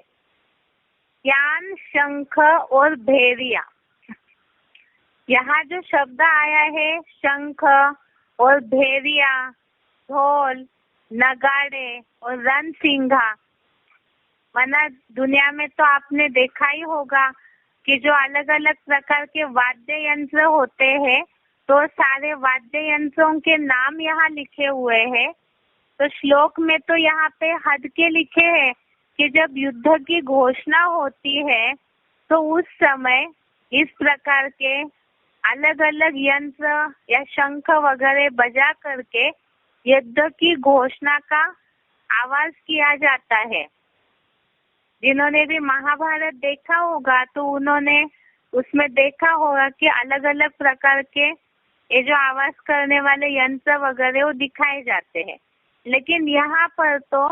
ज्ञान शंख और भेरिया। यहाँ जो शब्द आया है शंख और भेरिया, ढोल, नगाड़े और रणसिंगा, वरना दुनिया में तो आपने देखा ही होगा कि जो अलग अलग प्रकार के वाद्य यंत्र होते हैं, तो सारे वाद्य यंत्रों के नाम यहाँ लिखे हुए हैं। तो श्लोक में तो यहाँ पे हद के लिखे हैं कि जब युद्ध की घोषणा होती है तो उस समय इस प्रकार के अलग अलग यंत्र या शंख वगैरह बजा करके युद्ध की घोषणा का आवाज किया जाता है। जिन्होंने भी महाभारत देखा होगा तो उन्होंने उसमें देखा होगा कि अलग अलग प्रकार के ये जो आवाज करने वाले यंत्र वगैरह वो दिखाए जाते हैं। लेकिन यहाँ पर तो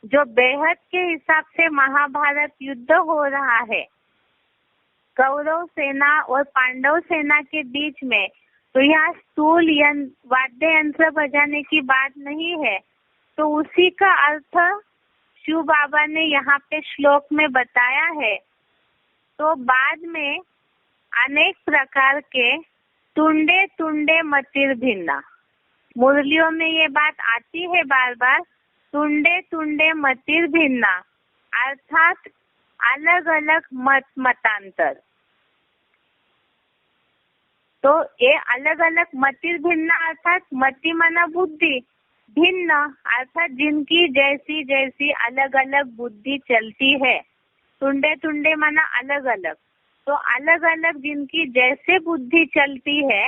जो बेहद के हिसाब से महाभारत युद्ध हो रहा है कौरव सेना और पांडव सेना के बीच में, तो यहाँ स्थूल वाद्य यंत्र बजाने की बात नहीं है। तो उसी का अर्थ शिव बाबा ने यहाँ पे श्लोक में बताया है। तो बाद में अनेक प्रकार के तुंडे तुंडे मतिर भिन्ना, मुरलियों में ये बात आती है बार बार, तुंडे तुंडे मतिर भिन्ना अर्थात अलग अलग मतांतर। तो ये अलग अलग मतिर भिन्ना अर्थात मति मना बुद्धि, भिन्न अर्थात जिनकी जैसी जैसी अलग अलग बुद्धि चलती है। तुंडे तुंडे माना अलग अलग, तो अलग अलग जिनकी जैसे बुद्धि चलती है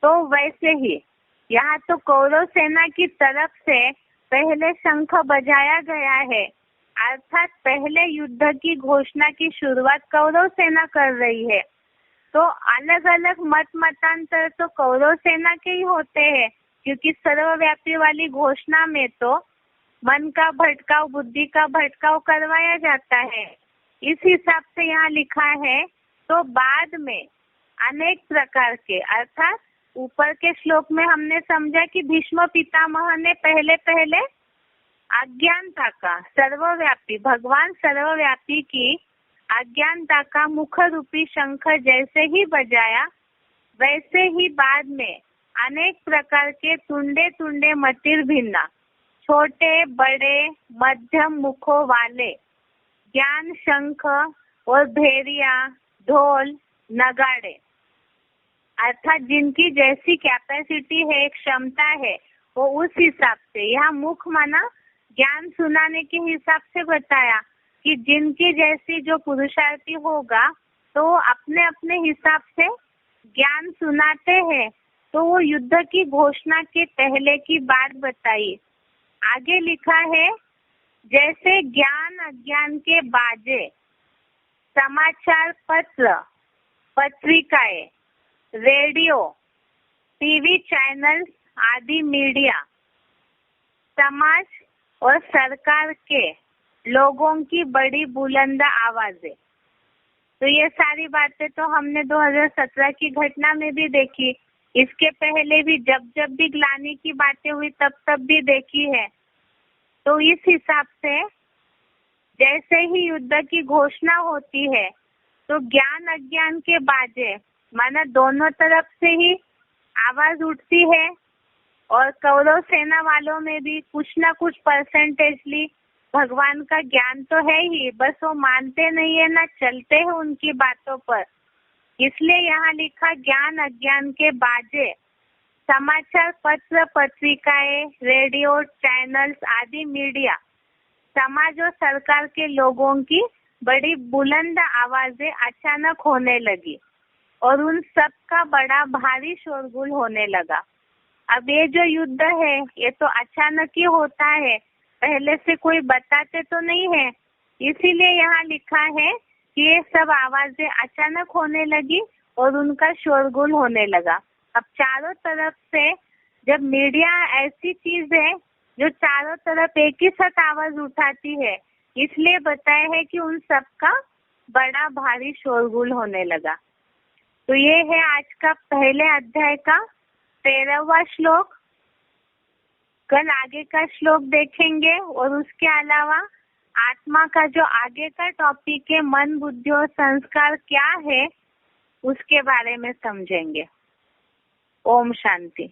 तो वैसे ही यहाँ तो कौरव सेना की तरफ से पहले शंख बजाया गया है, अर्थात पहले युद्ध की घोषणा की शुरुआत कौरव सेना कर रही है। तो अलग अलग मतांतर तो कौरव सेना के ही होते हैं, क्योंकि सर्वव्यापी वाली घोषणा में तो मन का भटकाव, बुद्धि का भटकाव करवाया जाता है। इस हिसाब से यहाँ लिखा है। तो बाद में अनेक प्रकार के, अर्थात ऊपर के श्लोक में हमने समझा कि भीष्म पितामह ने पहले पहले अज्ञानता का, सर्वव्यापी भगवान सर्वव्यापी की अज्ञानता का मुख रूपी शंख जैसे ही बजाया, वैसे ही बाद में अनेक प्रकार के तुंडे तुंडे मतिर भिन्ना, छोटे बड़े मध्यम मुखों वाले ज्ञान शंख और भेरिया, ढोल, नगाड़े, अर्थात जिनकी जैसी कैपेसिटी है, क्षमता है, वो उस हिसाब से, यहाँ मुख माना ज्ञान सुनाने के हिसाब से बताया कि जिनकी जैसी जो पुरुषार्थी होगा तो अपने अपने हिसाब से ज्ञान सुनाते हैं। तो वो युद्ध की घोषणा के पहले की बात बताई। आगे लिखा है, जैसे ज्ञान अज्ञान के बाजे, समाचार पत्र, पत्रिकाएं, रेडियो, टीवी चैनल आदि मीडिया, समाज और सरकार के लोगों की बड़ी बुलंद आवाजें। तो ये सारी बातें तो हमने 2017 की घटना में भी देखी, इसके पहले भी जब जब भी ग्लानि की बातें हुई तब तब भी देखी है। तो इस हिसाब से जैसे ही युद्ध की घोषणा होती है तो ज्ञान अज्ञान के बाजे, माना दोनों तरफ से ही आवाज उठती है। और कौरव सेना वालों में भी कुछ ना कुछ परसेंटेजली भगवान का ज्ञान तो है ही, बस वो मानते नहीं है ना चलते हैं उनकी बातों पर। इसलिए यहाँ लिखा, ज्ञान अज्ञान के बाजे, समाचार पत्र, पत्रिकाएं, रेडियो, चैनल्स आदि मीडिया, समाज और सरकार के लोगों की बड़ी बुलंद आवाजें अचानक होने लगी और उन सब का बड़ा भारी शोरगुल होने लगा। अब ये जो युद्ध है ये तो अचानक ही होता है, पहले से कोई बताते तो नहीं है। इसीलिए यहाँ लिखा है कि ये सब आवाजें अचानक होने लगी और उनका शोरगुल होने लगा। अब चारों तरफ से जब मीडिया ऐसी चीज है जो चारों तरफ एक ही साथ आवाज उठाती है, इसलिए बताया है कि उन सब का बड़ा भारी शोरगुल होने लगा। तो ये है आज का पहले अध्याय का 13वां श्लोक। कल आगे का श्लोक देखेंगे और उसके अलावा आत्मा का जो आगे का टॉपिक है, मन, बुद्धि और संस्कार क्या है, उसके बारे में समझेंगे। ओम शांति।